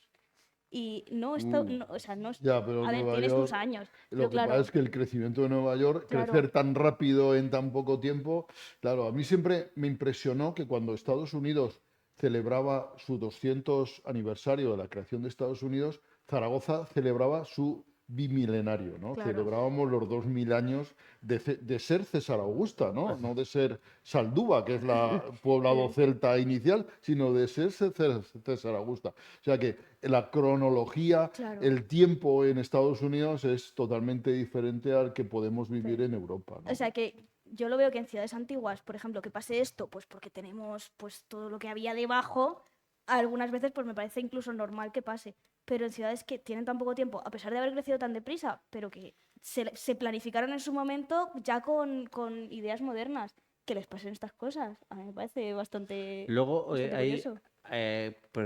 Y no está, o sea, no es, Ya, pero a ver, Nueva tiene sus York, años. Lo Pero que claro, pasa es que el crecimiento de Nueva York, Claro. crecer tan rápido en tan poco tiempo, claro, a mí siempre me impresionó que cuando Estados Unidos celebraba su 200 aniversario de la creación de Estados Unidos, Zaragoza celebraba su bimilenario, ¿no? Claro. Celebrábamos los 2000 años de ser César Augusta, ¿no? No de ser Saldúa, que es la poblado celta inicial, sino de ser César Augusta. O sea que la cronología, Claro. el tiempo en Estados Unidos es totalmente diferente al que podemos vivir en Europa, ¿no? O sea que yo lo veo que en ciudades antiguas, por ejemplo, que pase esto, pues porque tenemos pues todo lo que había debajo, algunas veces pues me parece incluso normal que pase. Pero en ciudades que tienen tan poco tiempo, a pesar de haber crecido tan deprisa, pero que se planificaron en su momento ya con ideas modernas, que les pasen estas cosas, a mí me parece bastante, Luego, bastante ahí, curioso.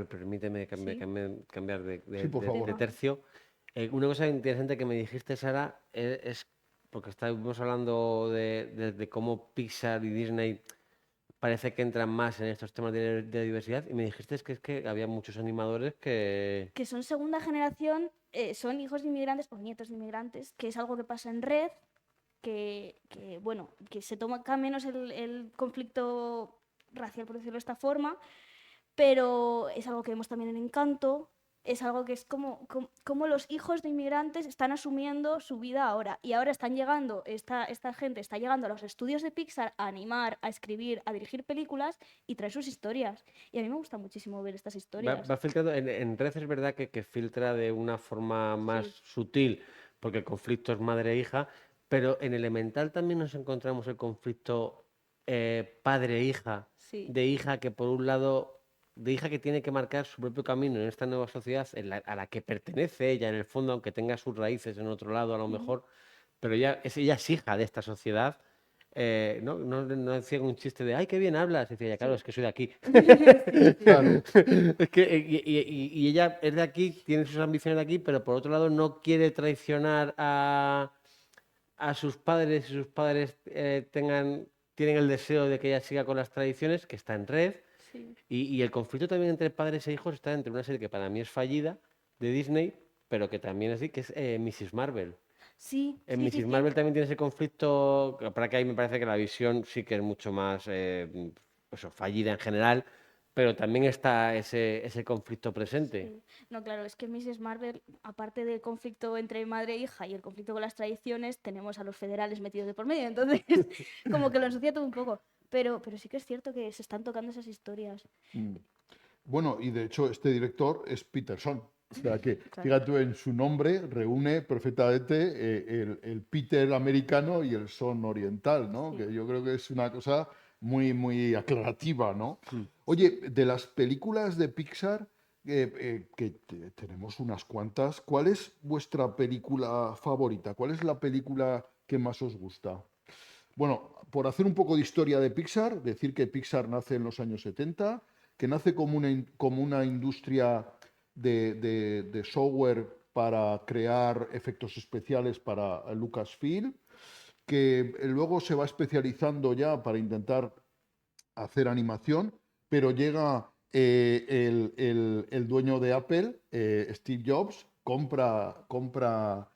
permíteme Sí. cambiar Sí, por favor. de tercio. Una cosa interesante que me dijiste, Sara, es porque estábamos hablando de cómo Pixar y Disney parece que entran más en estos temas de diversidad, y me dijiste que es que había muchos animadores que... Que son segunda generación, son hijos de inmigrantes o nietos de inmigrantes, que es algo que pasa en red, bueno, que se toma acá menos el conflicto racial, por decirlo de esta forma, pero es algo que vemos también en Encanto, es algo que es como los hijos de inmigrantes están asumiendo su vida ahora, y ahora están llegando, esta gente está llegando a los estudios de Pixar a animar, a escribir, a dirigir películas y traer sus historias. Y a mí me gusta muchísimo ver estas historias. Va filtrando, en Red es verdad que filtra de una forma más sutil, porque el conflicto es madre e hija, pero en Elemental también nos encontramos el conflicto padre-hija, Sí. de hija que por un lado, de hija que tiene que marcar su propio camino en esta nueva sociedad a la que pertenece ella en el fondo, aunque tenga sus raíces en otro lado a lo mejor, pero ella es hija de esta sociedad. No decía un chiste de ¡ay, qué bien hablas! Decía ella, claro, es que soy de aquí. Claro. Es que, y ella es de aquí, tiene sus ambiciones de aquí, pero por otro lado no quiere traicionar a sus padres, y sus padres tienen el deseo de que ella siga con las tradiciones, que está en Red. Sí. Y el conflicto también entre padres e hijos está entre una serie que para mí es fallida, de Disney, pero que también es, que es Mrs. Marvel. Sí, En sí, Mrs. sí, sí. Marvel también tiene ese conflicto, para que ahí me parece que la visión sí que es mucho más fallida en general, pero también está ese conflicto presente. Sí. No, claro, es que Mrs. Marvel, aparte del conflicto entre madre e hija y el conflicto con las tradiciones, tenemos a los federales metidos de por medio, entonces como que lo ensucia todo un poco. Pero sí que es cierto que se están tocando esas historias. Bueno, y de hecho este director es Peterson. O sea que, Claro. fíjate, en su nombre reúne perfectamente el Peter americano y el son oriental, ¿no? Sí. Que yo creo que es una cosa muy, muy aclarativa, ¿no? Oye, de las películas de Pixar, tenemos unas cuantas, ¿cuál es vuestra película favorita? ¿Cuál es la película que más os gusta? Bueno, por hacer un poco de historia de Pixar, decir que Pixar nace en los años 70, que nace como una industria de software para crear efectos especiales para Lucasfilm, que luego se va especializando ya para intentar hacer animación, pero llega el dueño de Apple, Steve Jobs, compra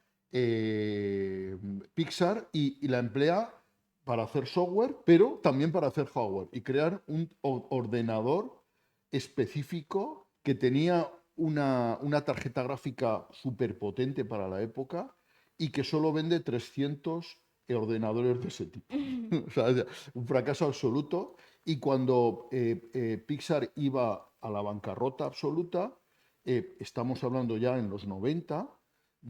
Pixar y la emplea para hacer software, pero también para hacer hardware y crear un ordenador específico que tenía una tarjeta gráfica súper potente para la época y que solo vende 300 ordenadores de ese tipo. O sea, un fracaso absoluto. Y cuando Pixar iba a la bancarrota absoluta, estamos hablando ya en los 90,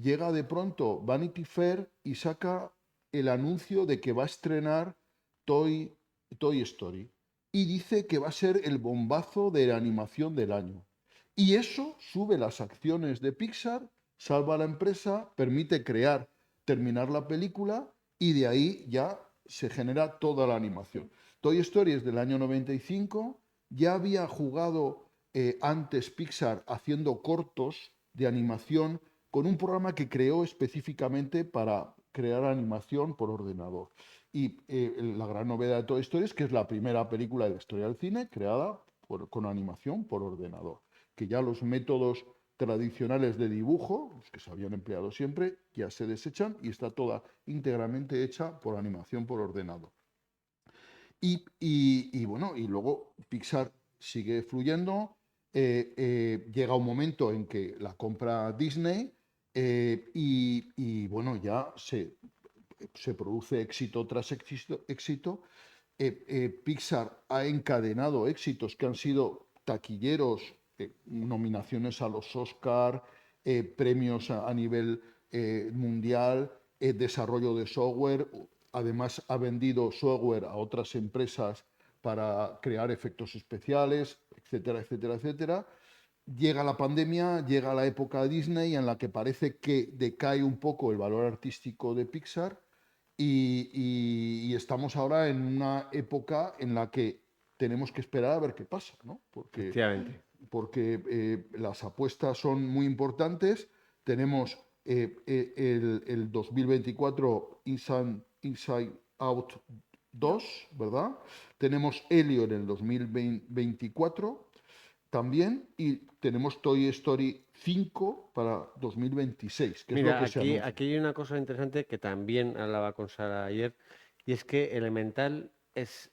llega de pronto Vanity Fair y saca el anuncio de que va a estrenar Toy Story. Y dice que va a ser el bombazo de la animación del año. Y eso sube las acciones de Pixar, salva a la empresa, permite terminar la película y de ahí ya se genera toda la animación. Toy Story es del año 95, ya había jugado antes Pixar haciendo cortos de animación con un programa que creó específicamente para crear animación por ordenador. Y la gran novedad de Toy Story es que es la primera película de la historia del cine creada con animación por ordenador, que ya los métodos tradicionales de dibujo, los que se habían empleado siempre, ya se desechan y está toda íntegramente hecha por animación por ordenador. Y bueno, y luego Pixar sigue fluyendo. llega un momento en que la compra Disney y bueno, ya se produce éxito tras éxito. Pixar ha encadenado éxitos que han sido taquilleros, nominaciones a los Oscar, premios a nivel mundial, desarrollo de software. Además, ha vendido software a otras empresas para crear efectos especiales, etcétera, etcétera, etcétera. Llega la pandemia, llega la época Disney en la que parece que decae un poco el valor artístico de Pixar y estamos ahora en una época en la que tenemos que esperar a ver qué pasa, ¿no? Porque las apuestas son muy importantes. Tenemos el 2024 Inside Out 2, ¿verdad? Tenemos Helio en el 2024 también y tenemos Toy Story 5 para 2026, que Mira, es lo que se anuncia. aquí hay una cosa interesante que también hablaba con Sara ayer, y es que Elemental es,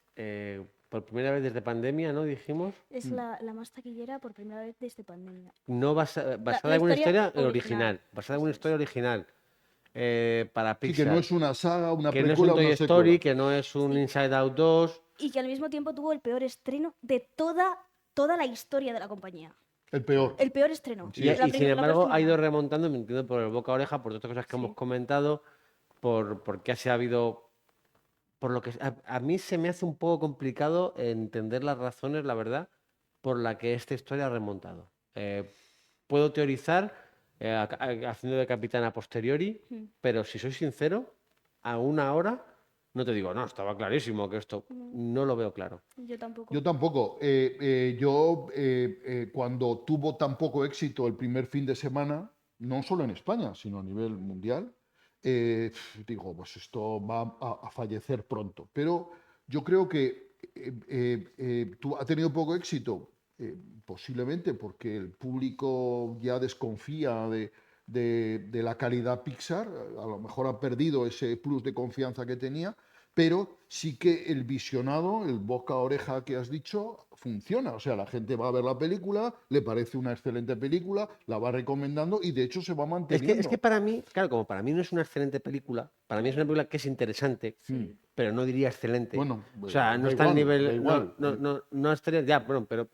por primera vez desde pandemia, ¿no? Dijimos, Es la más taquillera por primera vez desde pandemia. no basada la en una historia historia original, basada en una historia original para Sí, Pixar. que no es una saga, una que no es película, un Toy una Story, secuela. que no es un Inside Out 2. Y que al mismo tiempo tuvo el peor estreno de toda la historia de la compañía. El peor. El peor estreno. Y sin la embargo peor ha ido semana. remontando, me entiendo, por el boca a oreja, por todas estas cosas que hemos comentado, porque ha habido... Por lo que a mí se me hace un poco complicado entender las razones, la verdad, por la que esta historia ha remontado. Puedo teorizar haciendo de capitán a posteriori, pero si soy sincero, aún ahora no te digo, no, estaba clarísimo que esto no lo veo claro. Yo tampoco. Yo tampoco. Cuando tuvo tan poco éxito el primer fin de semana, no solo en España, sino a nivel mundial, digo, pues esto va a fallecer pronto. Pero yo creo que ha tenido poco éxito, posiblemente porque el público ya desconfía de la calidad Pixar, a lo mejor ha perdido ese plus de confianza que tenía, pero sí que el visionado, el boca a oreja que has dicho, funciona. O sea, la gente va a ver la película, le parece una excelente película, la va recomendando y de hecho se va manteniendo. Es que para mí, claro, como para mí no es una excelente película, para mí es una película que es interesante, pero no diría excelente. Bueno, o sea, no da está al igual, nivel. da igual. No estaría. Ya, bueno, pero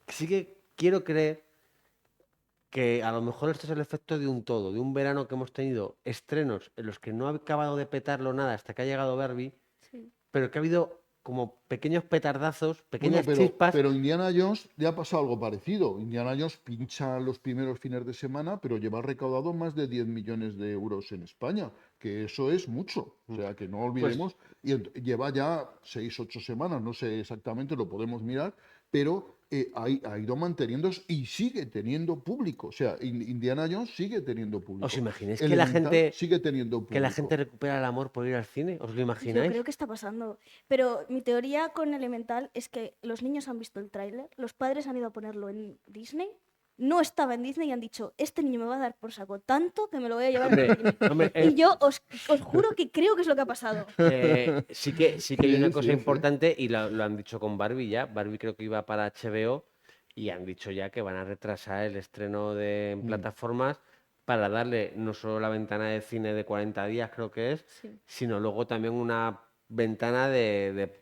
sí que quiero creer que a lo mejor esto es el efecto de un todo, de un verano que hemos tenido estrenos en los que no ha acabado de petarlo nada hasta que ha llegado Barbie, pero que ha habido como pequeños petardazos, pequeñas chispas. Pero Indiana Jones le ha pasado algo parecido. Indiana Jones pincha los primeros fines de semana, pero lleva recaudado más de 10 millones de euros en España, que eso es mucho. O sea, que no olvidemos. Y lleva ya 6, 8 semanas, no sé exactamente, lo podemos mirar, pero ha ido manteniéndose y sigue teniendo público. O sea, Indiana Jones sigue teniendo público. ¿Os imagináis Elemental sigue teniendo público. que la gente recupera el amor por ir al cine? ¿Os lo imagináis? Yo creo que está pasando. Pero mi teoría con Elemental es que los niños han visto el tráiler, los padres han ido a ponerlo en Disney, no estaba en Disney y han dicho, este niño me va a dar por saco tanto que me lo voy a llevar al cine. Y yo os juro que creo que es lo que ha pasado. Sí que hay una cosa importante y lo han dicho con Barbie ya. Barbie creo que iba para HBO y han dicho ya que van a retrasar el estreno en plataformas para darle no solo la ventana de cine de 40 días, creo que es, sino luego también una ventana de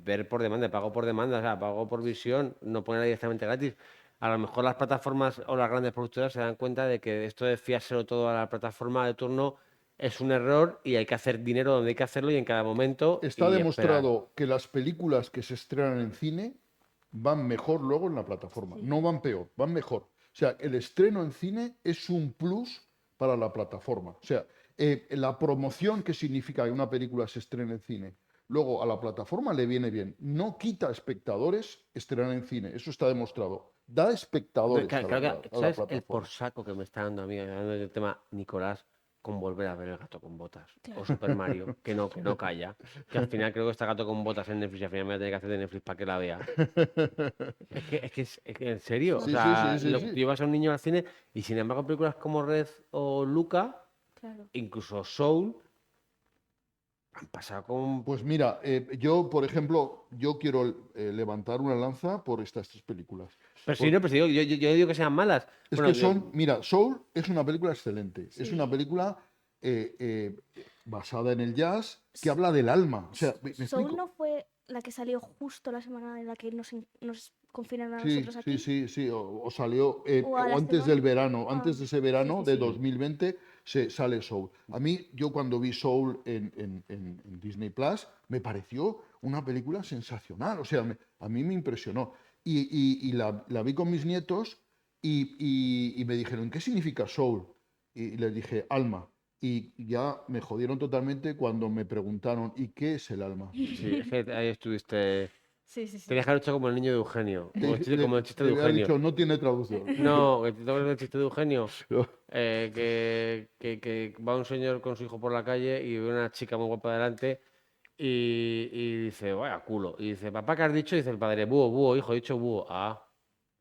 ver por demanda, de pago por demanda, o sea, pago por visión, no ponerla directamente gratis. A lo mejor las plataformas o las grandes productoras se dan cuenta de que esto de fiárselo todo a la plataforma de turno es un error y hay que hacer dinero donde hay que hacerlo y en cada momento. Está demostrado que las películas que se estrenan en cine van mejor luego en la plataforma. No van peor, van mejor. O sea, el estreno en cine es un plus para la plataforma. O sea, la promoción que significa que una película se estrene en cine, luego a la plataforma le viene bien. No quita espectadores estrenar en cine, eso está demostrado. Da espectadores a la ¿Sabes plataforma. el por saco que me está dando a mí, hablando del tema Nicolás, con volver a ver El gato con botas? O Super Mario, que no calla. Que al final creo que está Gato con botas en Netflix y al final me voy a tener que hacer de Netflix para que la vea. Es que en serio, Sí, o sea, sí. llevas a un niño al cine y sin embargo películas como Red o Luca, incluso Soul, Han pasado con... Pues mira, yo, por ejemplo, yo quiero levantar una lanza por estas 3 películas. Pero sí, no, pero sí, yo digo que sean malas. Es Bueno, que son, mira, Soul es una película excelente. Sí. Es una película basada en el jazz que habla del alma. O sea, ¿me Soul explico? no fue la que salió justo la semana en la que nos confinan a Sí, nosotros aquí. sí. O salió O a o la antes semana. del verano, Ah, antes de ese verano sí, sí, de sí. 2020 sale Soul. A mí, yo cuando vi Soul en Disney Plus, me pareció una película sensacional. O sea, a mí me impresionó. Y la vi con mis nietos y me dijeron, ¿qué significa Soul? Y les dije, alma. Y ya me jodieron totalmente cuando me preguntaron, ¿y qué es el alma? Sí, es que ahí estuviste... Sí. Tenías que haber hecho como el niño de Eugenio. Como el chiste de Le había Eugenio. dicho, no tiene traducción. No, ¿te acuerdas del chiste de Eugenio? No. Que va un señor con su hijo por la calle y ve una chica muy guapa delante y dice, vaya culo. Y dice, papá, ¿qué has dicho? Y dice el padre, búho, hijo, he dicho búho. Ah,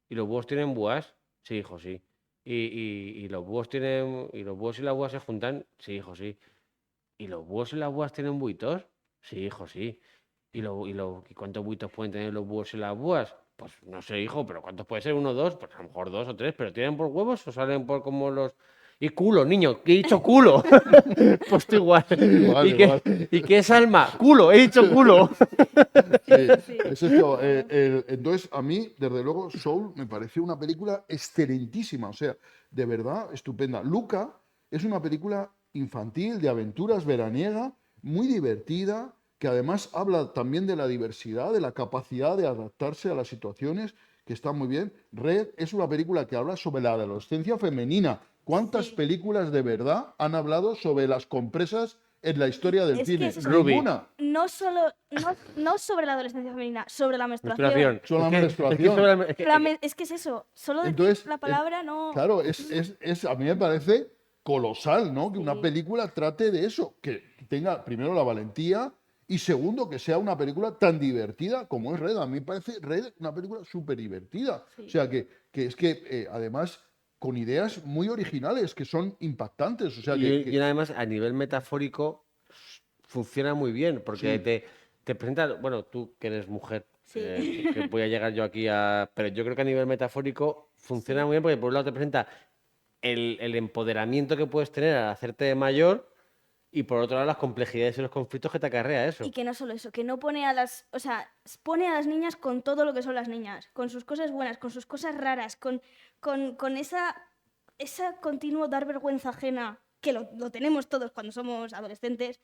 ¿y los búhos tienen búas? Sí, hijo, sí. ¿Y los búhos y las búas se juntan? Sí, hijo, sí. ¿Y los búhos y las búas tienen buitos? Sí, hijo, sí. ¿Y cuántos buitos pueden tener los búhos y las búas? Pues no sé, hijo, pero ¿cuántos puede ser? ¿1 o 2? Pues a lo mejor 2 o 3, pero ¿tienen por huevos o salen por como los...? Y culo, niño, que he dicho culo. Pues tú igual. Igual. ¿Y qué es alma? Culo, he dicho culo. Sí, es esto. Entonces, a mí, desde luego, Soul me pareció una película excelentísima. O sea, de verdad, estupenda. Luca es una película infantil, de aventuras veraniega, muy divertida, que además habla también de la diversidad, de la capacidad de adaptarse a las situaciones, que está muy bien. Red es una película que habla sobre la adolescencia femenina. ¿Cuántas películas de verdad han hablado sobre las compresas en la historia del Es que cine? es eso. Ninguna. No sobre la adolescencia femenina, sobre la menstruación. Menstruación. Sobre la Es que menstruación. sobre la- Es que es eso, solo decir Entonces, la palabra no... Claro, a mí me parece colosal, ¿no? Que una película trate de eso, que tenga primero la valentía y segundo que sea una película tan divertida como es Red. A mí me parece Red una película súper divertida. Sí. O sea, que es que además con ideas muy originales que son impactantes. O sea, Y además, a nivel metafórico, funciona muy bien, porque Sí. te presenta, bueno, tú que eres mujer, Sí. que voy a llegar yo aquí a... Pero yo creo que a nivel metafórico funciona muy bien, porque por un lado te presenta el empoderamiento que puedes tener al hacerte mayor y por otro lado las complejidades y los conflictos que te acarrea eso. Y que no solo eso, que no pone a las... O sea, pone a las niñas con todo lo que son las niñas, con sus cosas buenas, con sus cosas raras, con esa continuo dar vergüenza ajena, que lo tenemos todos cuando somos adolescentes,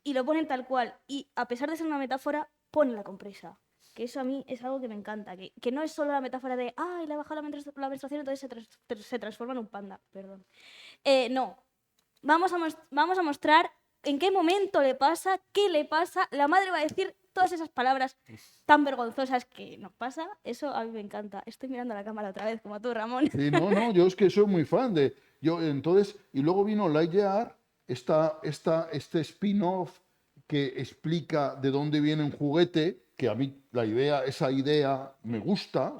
y lo ponen tal cual. Y a pesar de ser una metáfora, pone la compresa. Que eso a mí es algo que me encanta, que no es solo la metáfora de, ay, le ha bajado la menstruación, entonces se transforma en un panda, perdón. No, vamos a mostrar en qué momento le pasa, qué le pasa. La madre va a decir todas esas palabras tan vergonzosas que nos pasa. Eso a mí me encanta. Estoy mirando a la cámara otra vez, como tú, Ramón. Sí, no, yo es que soy muy fan de... Entonces, y luego vino Lightyear, este spin-off que explica de dónde viene un juguete, que a mí esa idea me gusta,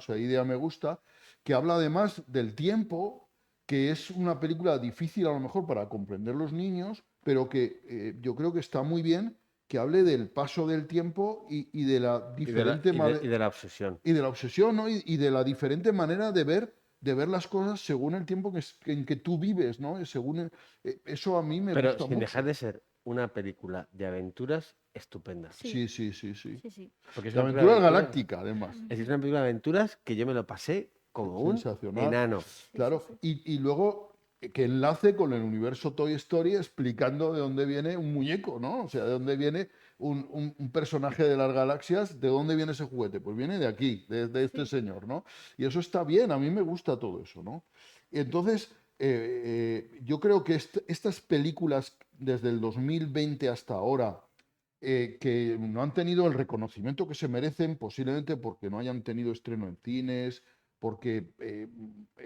que habla además del tiempo, que es una película difícil a lo mejor para comprender los niños, pero que yo creo que está muy bien que hable del paso del tiempo y de la diferente manera... Y de la obsesión. Y de la obsesión, ¿no? Y de la diferente manera de ver las cosas según el tiempo en que tú vives, ¿no? Eso a mí me Pero gusta sin mucho. dejar de ser una película de aventuras estupenda. Sí. Porque es De una película aventura de galáctica, además. Es una película de aventuras que yo me lo pasé como un Sensacional. enano. Claro, y luego que enlace con el universo Toy Story explicando de dónde viene un muñeco, ¿no? O sea, de dónde viene un personaje de las galaxias, ¿de dónde viene ese juguete? Pues viene de aquí, de este señor, ¿no? Y eso está bien, a mí me gusta todo eso, ¿no? Y entonces, yo creo que estas películas desde el 2020 hasta ahora, que no han tenido el reconocimiento que se merecen, posiblemente porque no hayan tenido estreno en cines, porque...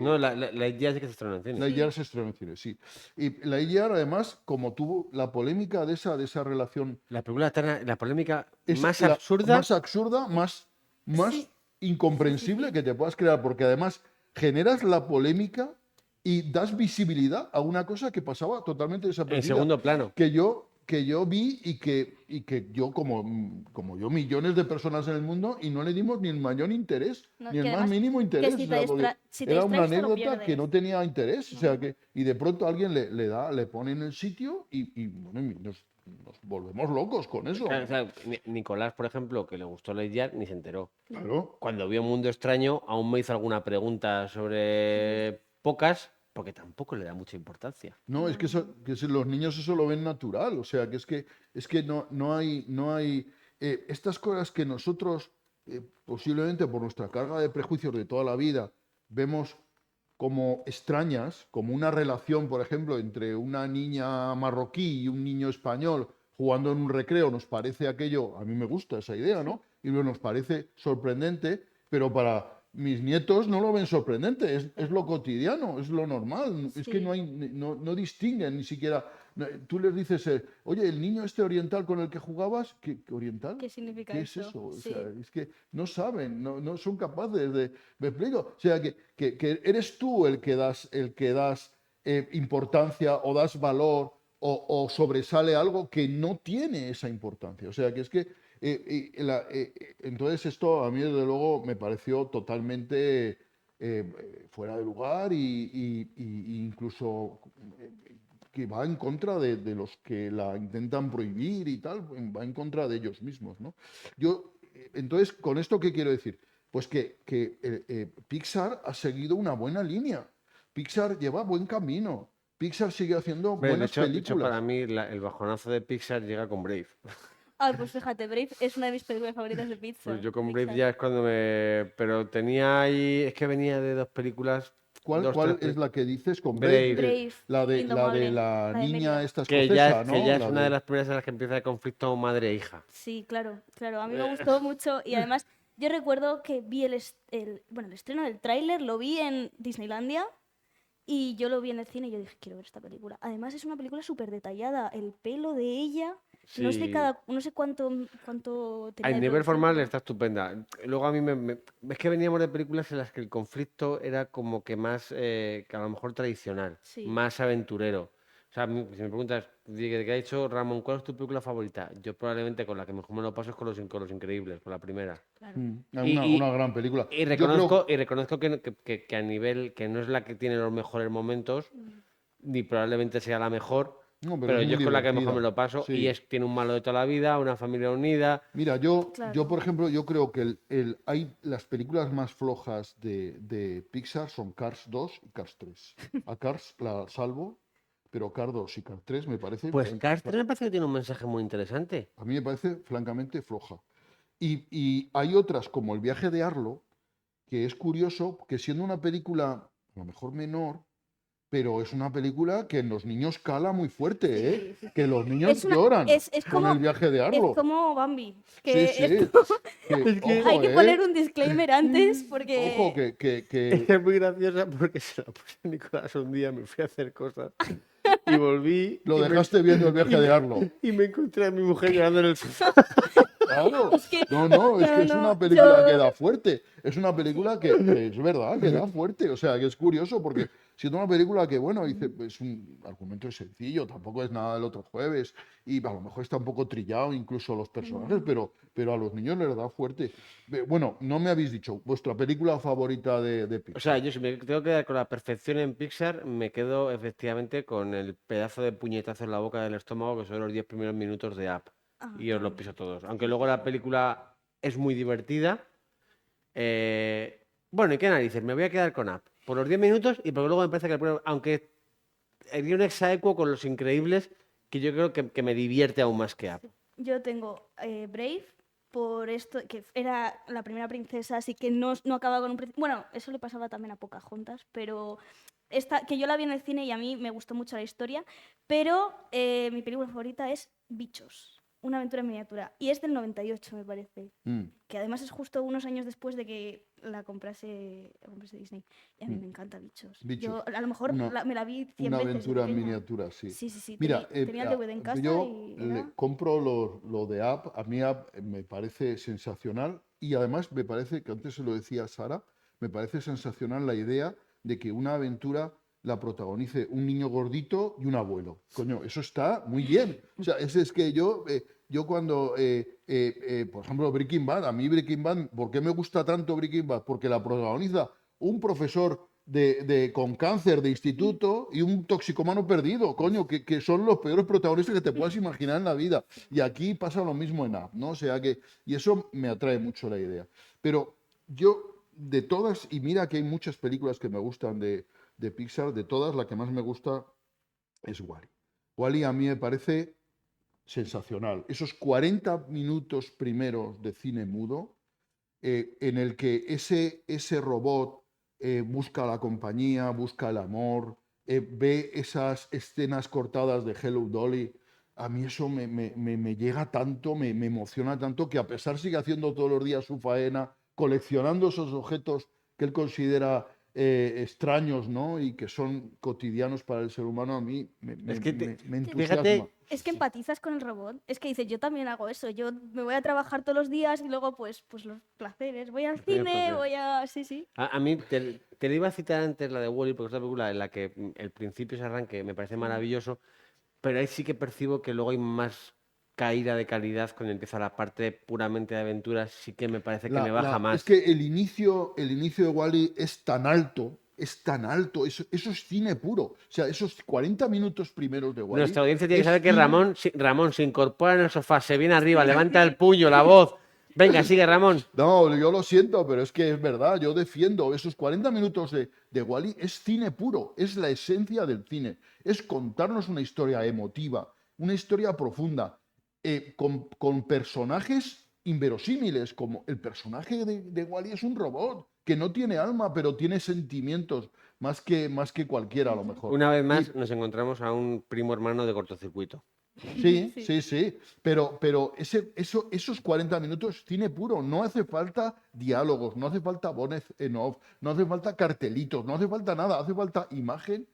No, la idea sí que se estrenó en cine. La IR se estrenó en cine, sí. Y la IR, además, como tuvo la polémica de esa relación... La polémica es más la absurda. Más absurda, más incomprensible que te puedas crear, porque además generas la polémica y das visibilidad a una cosa que pasaba totalmente En desapercibida. segundo plano. Que que yo vi y que yo, como yo, millones de personas en el mundo, y no le dimos ni el mayor interés, No, ni el que más además, mínimo que interés. si O sea, te porque si te era una distraes, te lo anécdota que pierdes. no tenía interés. O sea, y de pronto alguien le pone en el sitio bueno, y nos volvemos locos con eso. Claro, claro, Nicolás, por ejemplo, que le gustó Lightyear, ni se enteró. Claro. Cuando vio Mundo Extraño, aún me hizo alguna pregunta sobre pocas, porque tampoco le da mucha importancia. No, es que, los niños eso lo ven natural, o sea, es que no hay estas cosas que nosotros, posiblemente por nuestra carga de prejuicios de toda la vida, vemos como extrañas, como una relación, por ejemplo, entre una niña marroquí y un niño español jugando en un recreo, nos parece aquello, a mí me gusta esa idea, ¿no? Y luego nos parece sorprendente, pero para mis nietos no lo ven sorprendente, es lo cotidiano, es lo normal, es que no distinguen ni siquiera. Tú les dices, oye, el niño este oriental con el que jugabas, ¿qué oriental? ¿Qué significa ¿Qué eso? es eso? O Sí. sea, es que no saben, no son capaces de. ¿Me explico? O sea, que eres tú el que das importancia o das valor o sobresale algo que no tiene esa importancia. O sea, que es que. Entonces esto a mí desde luego me pareció totalmente fuera de lugar y incluso que va en contra de los que la intentan prohibir y tal, va en contra de ellos mismos, ¿no? Entonces, ¿con esto qué quiero decir? Pues que Pixar ha seguido una buena línea. Pixar lleva buen camino. Pixar sigue haciendo buenas de hecho, películas. para mí el bajonazo de Pixar llega con Brave. Ah, pues fíjate, Brave es una de mis películas favoritas de Pixar. Pues yo con Pixar. Brave ya es cuando me... Pero tenía ahí... Es que venía de dos películas... ¿Cuál es la que dices con Brave? Brave, La de Indomable, la la de niña Mérida. esta Que escocesa, ¿no? que ya es La una de las primeras en las que empieza el conflicto madre-hija. Sí, claro. A mí me gustó mucho y además yo recuerdo que vi el estreno del tráiler, lo vi en Disneylandia y yo lo vi en el cine y yo dije, quiero ver esta película. Además es una película súper detallada, el pelo de ella, Sí. no sé cuánto tenía A de nivel producción, formal pero- está estupenda. Luego a mí es que veníamos de películas en las que el conflicto era como que más, que a lo mejor tradicional, Sí. más aventurero. O sea, si me preguntas, ¿de qué ha dicho Ramón, cuál es tu película favorita? Yo probablemente con la que mejor me lo paso es con Los Increíbles, con la primera. Una gran película. Y Yo creo- reconozco que a nivel, que no es la que tiene los mejores momentos, ni probablemente sea la mejor, No, pero pero es yo muy es con la que mejor divertida. me lo paso Sí. y tiene un malo de toda la vida, una familia unida. Mira, yo, Claro. por ejemplo, yo creo que hay las películas más flojas de Pixar son Cars 2 y Cars 3. A Cars la salvo, pero Cars 2 y Cars 3 me parece... Pues Cars 3 me parece que tiene un mensaje muy interesante. A mí me parece francamente floja. Y hay otras como El viaje de Arlo, que es curioso, que siendo una película a lo mejor menor, pero es una película que en los niños cala muy fuerte, ¿eh? Sí, sí. Que los niños Es una- lloran es con como- El viaje de Arlo. Es como Bambi. Que Sí, sí. es como- Ojo, hay que ¿eh? poner un disclaimer antes porque... Ojo, que Es muy graciosa porque se la puse a Nicolás un día, me fui a hacer cosas y volví. lo y me- dejaste viendo El viaje de Arlo. Y me encontré a mi mujer llorando en el sofá. Claro. Es que- No, es que es no, una película yo- que da fuerte. Es una película que es verdad, que da fuerte. O sea, que es curioso porque siendo una película que, bueno, dice, es un argumento sencillo, tampoco es nada del otro jueves y a lo mejor está un poco trillado incluso los personajes, pero a los niños les da fuerte. Bueno, no me habéis dicho, vuestra película favorita de Pixar. O sea, yo si me tengo que quedar con la perfección en Pixar, me quedo efectivamente con el pedazo de puñetazo en la boca del estómago que son los 10 primeros minutos de Up. Ah, Y os lo piso todos. Aunque luego la película es muy divertida. Bueno, ¿y qué narices? Me voy a quedar con Up. Por los 10 minutos y porque luego me parece que, aunque haría un exaequo con Los Increíbles, que yo creo que me divierte aún más que Up. Yo tengo Brave por esto, que era la primera princesa, así que no acababa con un príncipe. Bueno, eso le pasaba también a Pocahontas, pero esta, que yo la vi en el cine y a mí me gustó mucho la historia, pero mi película favorita es Bichos, una aventura en miniatura, y es del 98, me parece, que además es justo unos años después de que la comprase Disney, y a mí me encanta Bichos. Bichos. Yo a lo mejor me la vi 100 Una veces de aventura en pequeña. miniatura, sí. Sí, Mira, tenía el DVD en casa yo y le era- compro lo de Up. A mí Up me parece sensacional y además me parece, que antes se lo decía Sara, me parece sensacional la idea de que una aventura la protagonice un niño gordito y un abuelo. Coño, eso está muy bien. O sea, es que yo cuando, por ejemplo, Breaking Bad, a mí Breaking Bad, ¿por qué me gusta tanto Breaking Bad? Porque la protagoniza un profesor con cáncer de instituto y un toxicomano perdido, coño, que son los peores protagonistas que te puedas imaginar en la vida. Y aquí pasa lo mismo en Up, ¿no? O sea que, y eso me atrae mucho la idea. Pero yo, de todas, y mira que hay muchas películas que me gustan de Pixar, de todas, la que más me gusta es Wall-E. Wall-E a mí me parece sensacional. Esos 40 minutos primeros de cine mudo, en el que ese robot busca la compañía, busca el amor, ve esas escenas cortadas de Hello Dolly, a mí eso me llega tanto, me emociona tanto, que a pesar sigue haciendo todos los días su faena, coleccionando esos objetos que él considera extraños, ¿no? Y que son cotidianos para el ser humano, a mí me entusiasma. Fíjate, Es que empatizas con el robot. Es que dices, yo también hago eso. Yo me voy a trabajar todos los días y luego, pues los placeres. Voy al cine, voy a... Sí, sí. A mí te lo iba a citar antes la de Wall-E, porque es una película en la que el principio, ese arranque, me parece maravilloso, pero ahí sí que percibo que luego hay más caída de calidad cuando empieza la parte puramente de aventuras, sí que me parece que me baja más. Es que el inicio de Wall-E es tan alto, eso es cine puro. O sea, esos 40 minutos primeros de Wall-E... Nuestra audiencia tiene que saber que Ramón se incorpora en el sofá, se viene arriba, levanta el puño, la voz. Venga, sigue, Ramón. No, yo lo siento, pero es que es verdad, yo defiendo esos 40 minutos de Wall-E, es cine puro, es la esencia del cine, es contarnos una historia emotiva, una historia profunda, con personajes inverosímiles, como el personaje de Wall-E es un robot que no tiene alma, pero tiene sentimientos más que cualquiera a lo mejor. Una vez más nos encontramos a un primo hermano de Cortocircuito. Sí. Pero esos 40 minutos cine puro, no hace falta diálogos, no hace falta voz en off, no hace falta cartelitos, no hace falta nada, hace falta imagen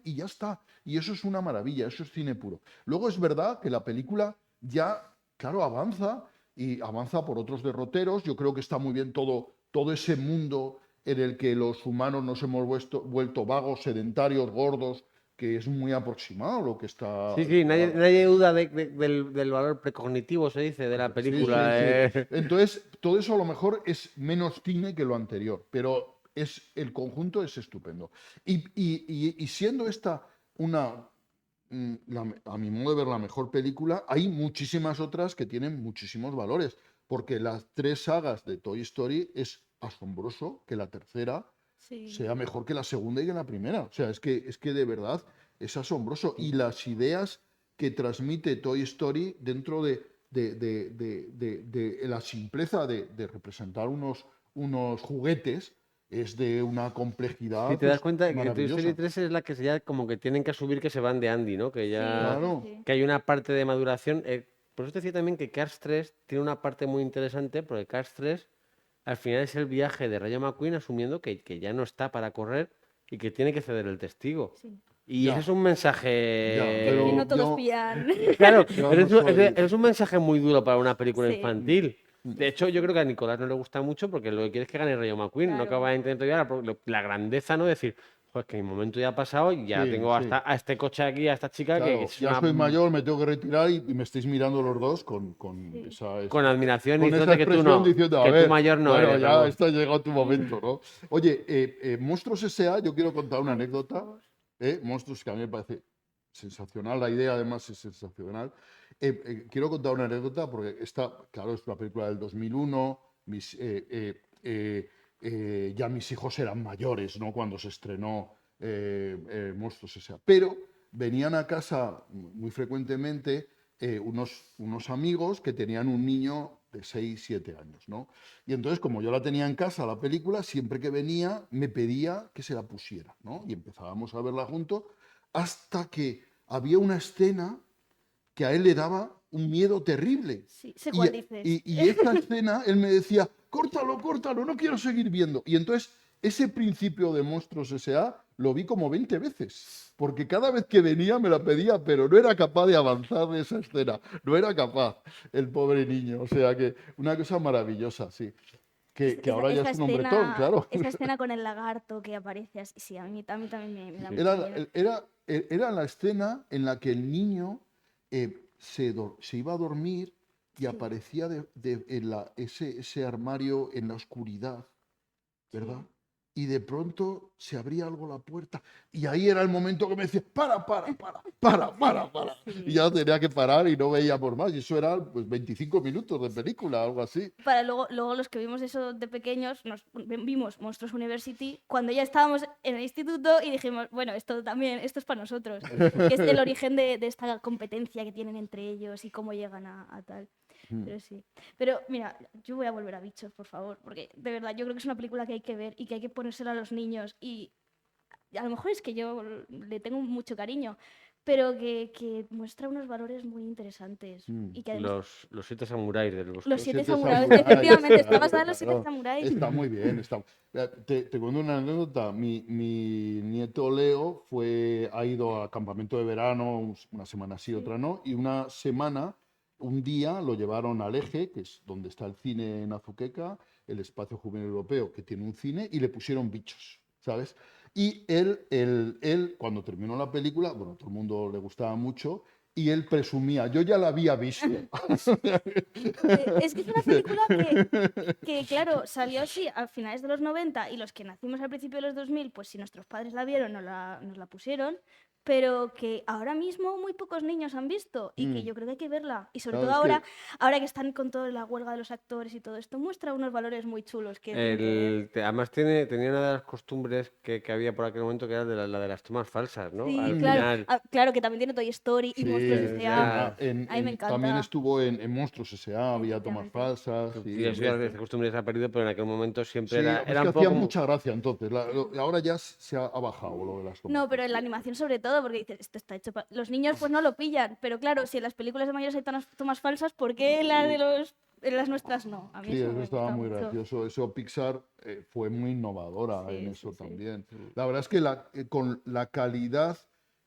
y ya está. Y eso es una maravilla, eso es cine puro. Luego es verdad que la película ya, claro, avanza y avanza por otros derroteros. Yo creo que está muy bien todo ese mundo en el que los humanos nos hemos vuelto vagos, sedentarios, gordos, que es muy aproximado lo que está... Sí, nadie duda del valor precognitivo, se dice, de la película. Sí. Entonces, todo eso a lo mejor es menos cine que lo anterior, pero el conjunto es estupendo. Y siendo esta a mi modo de ver, la mejor película, hay muchísimas otras que tienen muchísimos valores, porque las 3 sagas de Toy Story es asombroso que la tercera sea mejor que la segunda y que la primera. O sea, es que de verdad es asombroso. Y las ideas que transmite Toy Story dentro de la simpleza de representar unos juguetes es de una complejidad. Y te das cuenta que Toy Story 3 es la que ya como que tienen que asumir que se van de Andy, ¿no? Que ya que hay una parte de maduración. Por eso te decía también que Cars 3 tiene una parte muy interesante, porque Cars 3 al final es el viaje de Rayo McQueen asumiendo que ya no está para correr y que tiene que ceder el testigo. Sí. Y ese es un mensaje... Y no todos pillan. Claro, es un mensaje muy duro para una película infantil. De hecho, yo creo que a Nicolás no le gusta mucho porque lo que quiere es que gane Rayo McQueen. Claro. No acaba de intentar la grandeza, ¿no? Decir, pues que mi momento ya ha pasado y ya tengo hasta a este coche aquí, a esta chica que es ya soy mayor, me tengo que retirar y me estáis mirando los dos con admiración y diciendo que tú no, diciendo, que tú mayor no bueno, eres. Ya está llegado tu momento, ¿no? Oye, Monstruos S.A., yo quiero contar una anécdota. Monstruos, que a mí me parece sensacional, la idea además es sensacional. Quiero contar una anécdota porque claro, es una película del 2001, ya mis hijos eran mayores, ¿no?, cuando se estrenó Monstruos S.A. Pero venían a casa muy frecuentemente unos amigos que tenían un niño de 6, 7 años, ¿no? Y entonces, como yo la tenía en casa, la película, siempre que venía me pedía que se la pusiera, ¿no? Y empezábamos a verla juntos hasta que había una escena que a él le daba un miedo terrible. Sí, sé cuál dices. Y esta escena, él me decía, córtalo, no quiero seguir viendo. Y entonces, ese principio de Monstruos S.A. lo vi como 20 veces, porque cada vez que venía me la pedía, pero no era capaz de avanzar de esa escena, no era capaz, el pobre niño. O sea que una cosa maravillosa, sí. que ahora ya es un hombretón, claro. Esa escena con el lagarto que aparece así, sí, a mí también me da mucho miedo. Era la escena en la que el niño se iba a dormir y aparecía ese armario en la oscuridad, ¿verdad? Y de pronto se abría algo la puerta y ahí era el momento que me decía, para. Y ya tenía que parar y no veía por más. Y eso era pues 25 minutos de película, algo así. Para luego los que vimos eso de pequeños, vimos Monstruos University cuando ya estábamos en el instituto y dijimos, bueno, esto es para nosotros. Que es el origen de esta competencia que tienen entre ellos y cómo llegan a tal. Pero sí. Pero mira, yo voy a volver a Bichos, por favor, porque de verdad yo creo que es una película que hay que ver y que hay que ponérsela a los niños. Y a lo mejor es que yo le tengo mucho cariño, pero que muestra unos valores muy interesantes. Y que además, Los 7 samuráis del bosque. los 7 samuráis, efectivamente, está basada en los 7 samuráis. Está muy bien. Te cuento una anécdota. Mi nieto Leo ha ido a campamento de verano, una semana sí, otra no, y un día lo llevaron al Eje, que es donde está el cine en Azuqueca, el Espacio Juvenil Europeo, que tiene un cine, y le pusieron Bichos, ¿sabes? Y él, cuando terminó la película, bueno, todo el mundo le gustaba mucho, y él presumía, yo ya la había visto. Es que es una película que, claro, salió así a finales de los 90 y los que nacimos al principio de los 2000, pues si nuestros padres la vieron, nos la pusieron, pero que ahora mismo muy pocos niños han visto y que yo creo que hay que verla. Y sobre todo ahora que están con toda la huelga de los actores y todo esto, muestra unos valores muy chulos. Además tenía una de las costumbres que había por aquel momento, que era la de las tomas falsas, ¿no? Sí, Al claro, final... claro, que también tiene Toy Story y Monstruos S.A. A mí me encanta. También estuvo en Monstruos S.A., había tomas falsas. Y eso ya esa costumbre se ha perdido, pero en aquel momento siempre era es que un hacía poco... mucha gracia entonces. Ahora ya se ha bajado lo de las tomas. No, pero en la animación sobre todo, porque dices, esto está hecho para... Los niños pues no lo pillan, pero claro, si en las películas de mayores hay tomas falsas, ¿por qué en las nuestras no? A mí Sí, eso eso me estaba gusta muy mucho. gracioso. Eso Pixar fue muy innovadora en eso también. Sí. La verdad es que con la calidad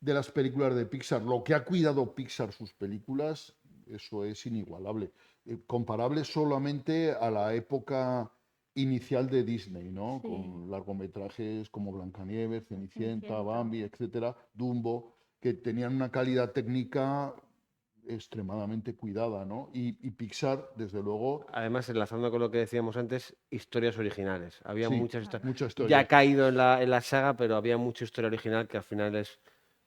de las películas de Pixar, lo que ha cuidado Pixar sus películas, eso es inigualable. Comparable solamente a la época inicial de Disney, ¿no? Con largometrajes como Blancanieves, Cenicienta, Bambi, etcétera, Dumbo, que tenían una calidad técnica extremadamente cuidada, ¿no? Y Pixar, desde luego... Además, enlazando con lo que decíamos antes, historias originales. Había muchas historias. Mucha historia. Ya ha caído en la saga, pero había mucha historia original que al final es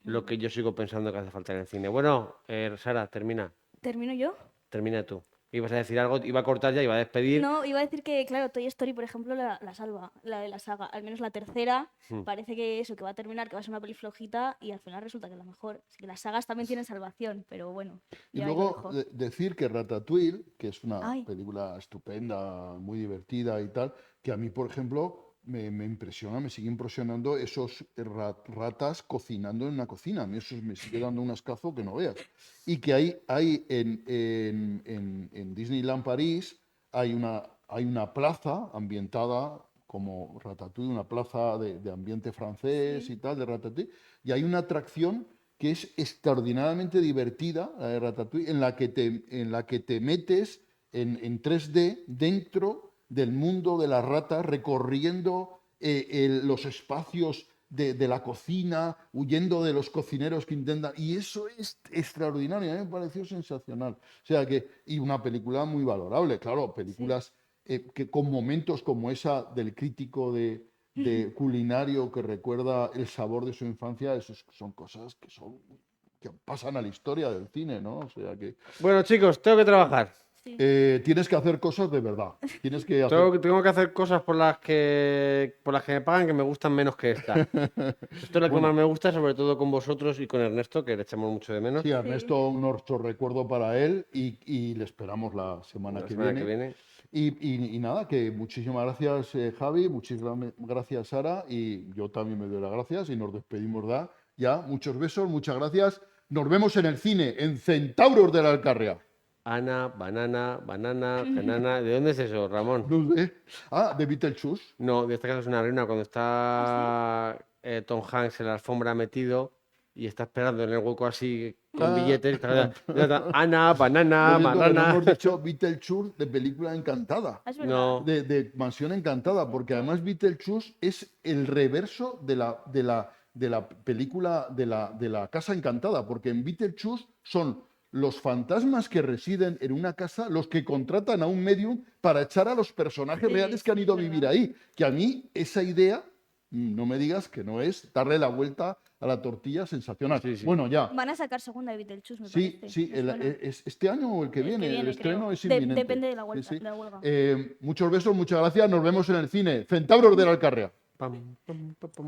lo que yo sigo pensando que hace falta en el cine. Bueno, Sara, termina. ¿Termino yo? Termina tú. Ibas a decir algo, iba a cortar ya, iba a despedir. No, iba a decir que, claro, Toy Story, por ejemplo, la salva, la de la saga. Al menos la tercera, parece que va a terminar, que va a ser una peli flojita y al final resulta que es la mejor. Así que las sagas también tienen salvación, pero bueno. Y luego decir que Ratatouille, que es una película estupenda, muy divertida y tal, que a mí, por ejemplo, me impresiona, me sigue impresionando esos ratas cocinando en una cocina. A mí eso me sigue dando un ascazo que no veas. Y que hay en Disneyland París hay una plaza ambientada como Ratatouille, una plaza de ambiente francés y tal, de Ratatouille, y hay una atracción que es extraordinariamente divertida, la de Ratatouille, en la que te metes en 3D dentro del mundo de las ratas, recorriendo los espacios de la cocina, huyendo de los cocineros que intentan... Y eso es extraordinario, a mí me pareció sensacional. O sea y una película muy valorable, claro, películas que con momentos como esa del crítico de culinario que recuerda el sabor de su infancia, esos son cosas que pasan a la historia del cine, ¿no? O sea que... Bueno, chicos, tengo que trabajar. Tienes que hacer cosas de verdad. Tengo que hacer cosas por las que me pagan que me gustan menos que esta. Esto es lo que más me gusta, sobre todo con vosotros y con Ernesto, que le echamos mucho de menos. Sí, Ernesto, un nuestro recuerdo para él y le esperamos la semana que viene. Y nada, que muchísimas gracias Javi, muchísimas gracias Sara, y yo también me doy las gracias y nos despedimos ya. Muchos besos, muchas gracias. Nos vemos en el cine, en Centauros de la Alcarria. Ana, banana, ¿de dónde es eso, Ramón? No sé. ¿De Beetlejuice? No, de este caso es una reina cuando está Tom Hanks en la alfombra metido y está esperando en el hueco así con Ah. billetes. Ana, banana, Por cierto, que no banana. hemos dicho Beetlejuice de película encantada. Es verdad. No. De Mansión Encantada, porque además Beetlejuice es el reverso de la película de la Casa Encantada, porque en Beetlejuice son los fantasmas que residen en una casa los que contratan a un medium para echar a los personajes Sí, reales que han sí, ido a es vivir verdad. ahí. Que a mí esa idea, no me digas que no es darle la vuelta a la tortilla sensacional. Sí, sí. Bueno, ya. Van a sacar segunda de Beetlejuice, me Sí, parece. sí, Me suena. ¿es este año o el que El que viene? viene, El estreno creo. es inminente. Depende de la Sí, huelga. sí. De la huelga. Muchos besos, muchas gracias. Nos vemos en el cine. Centauros de la Alcarria. Pam, pam, pam, pam.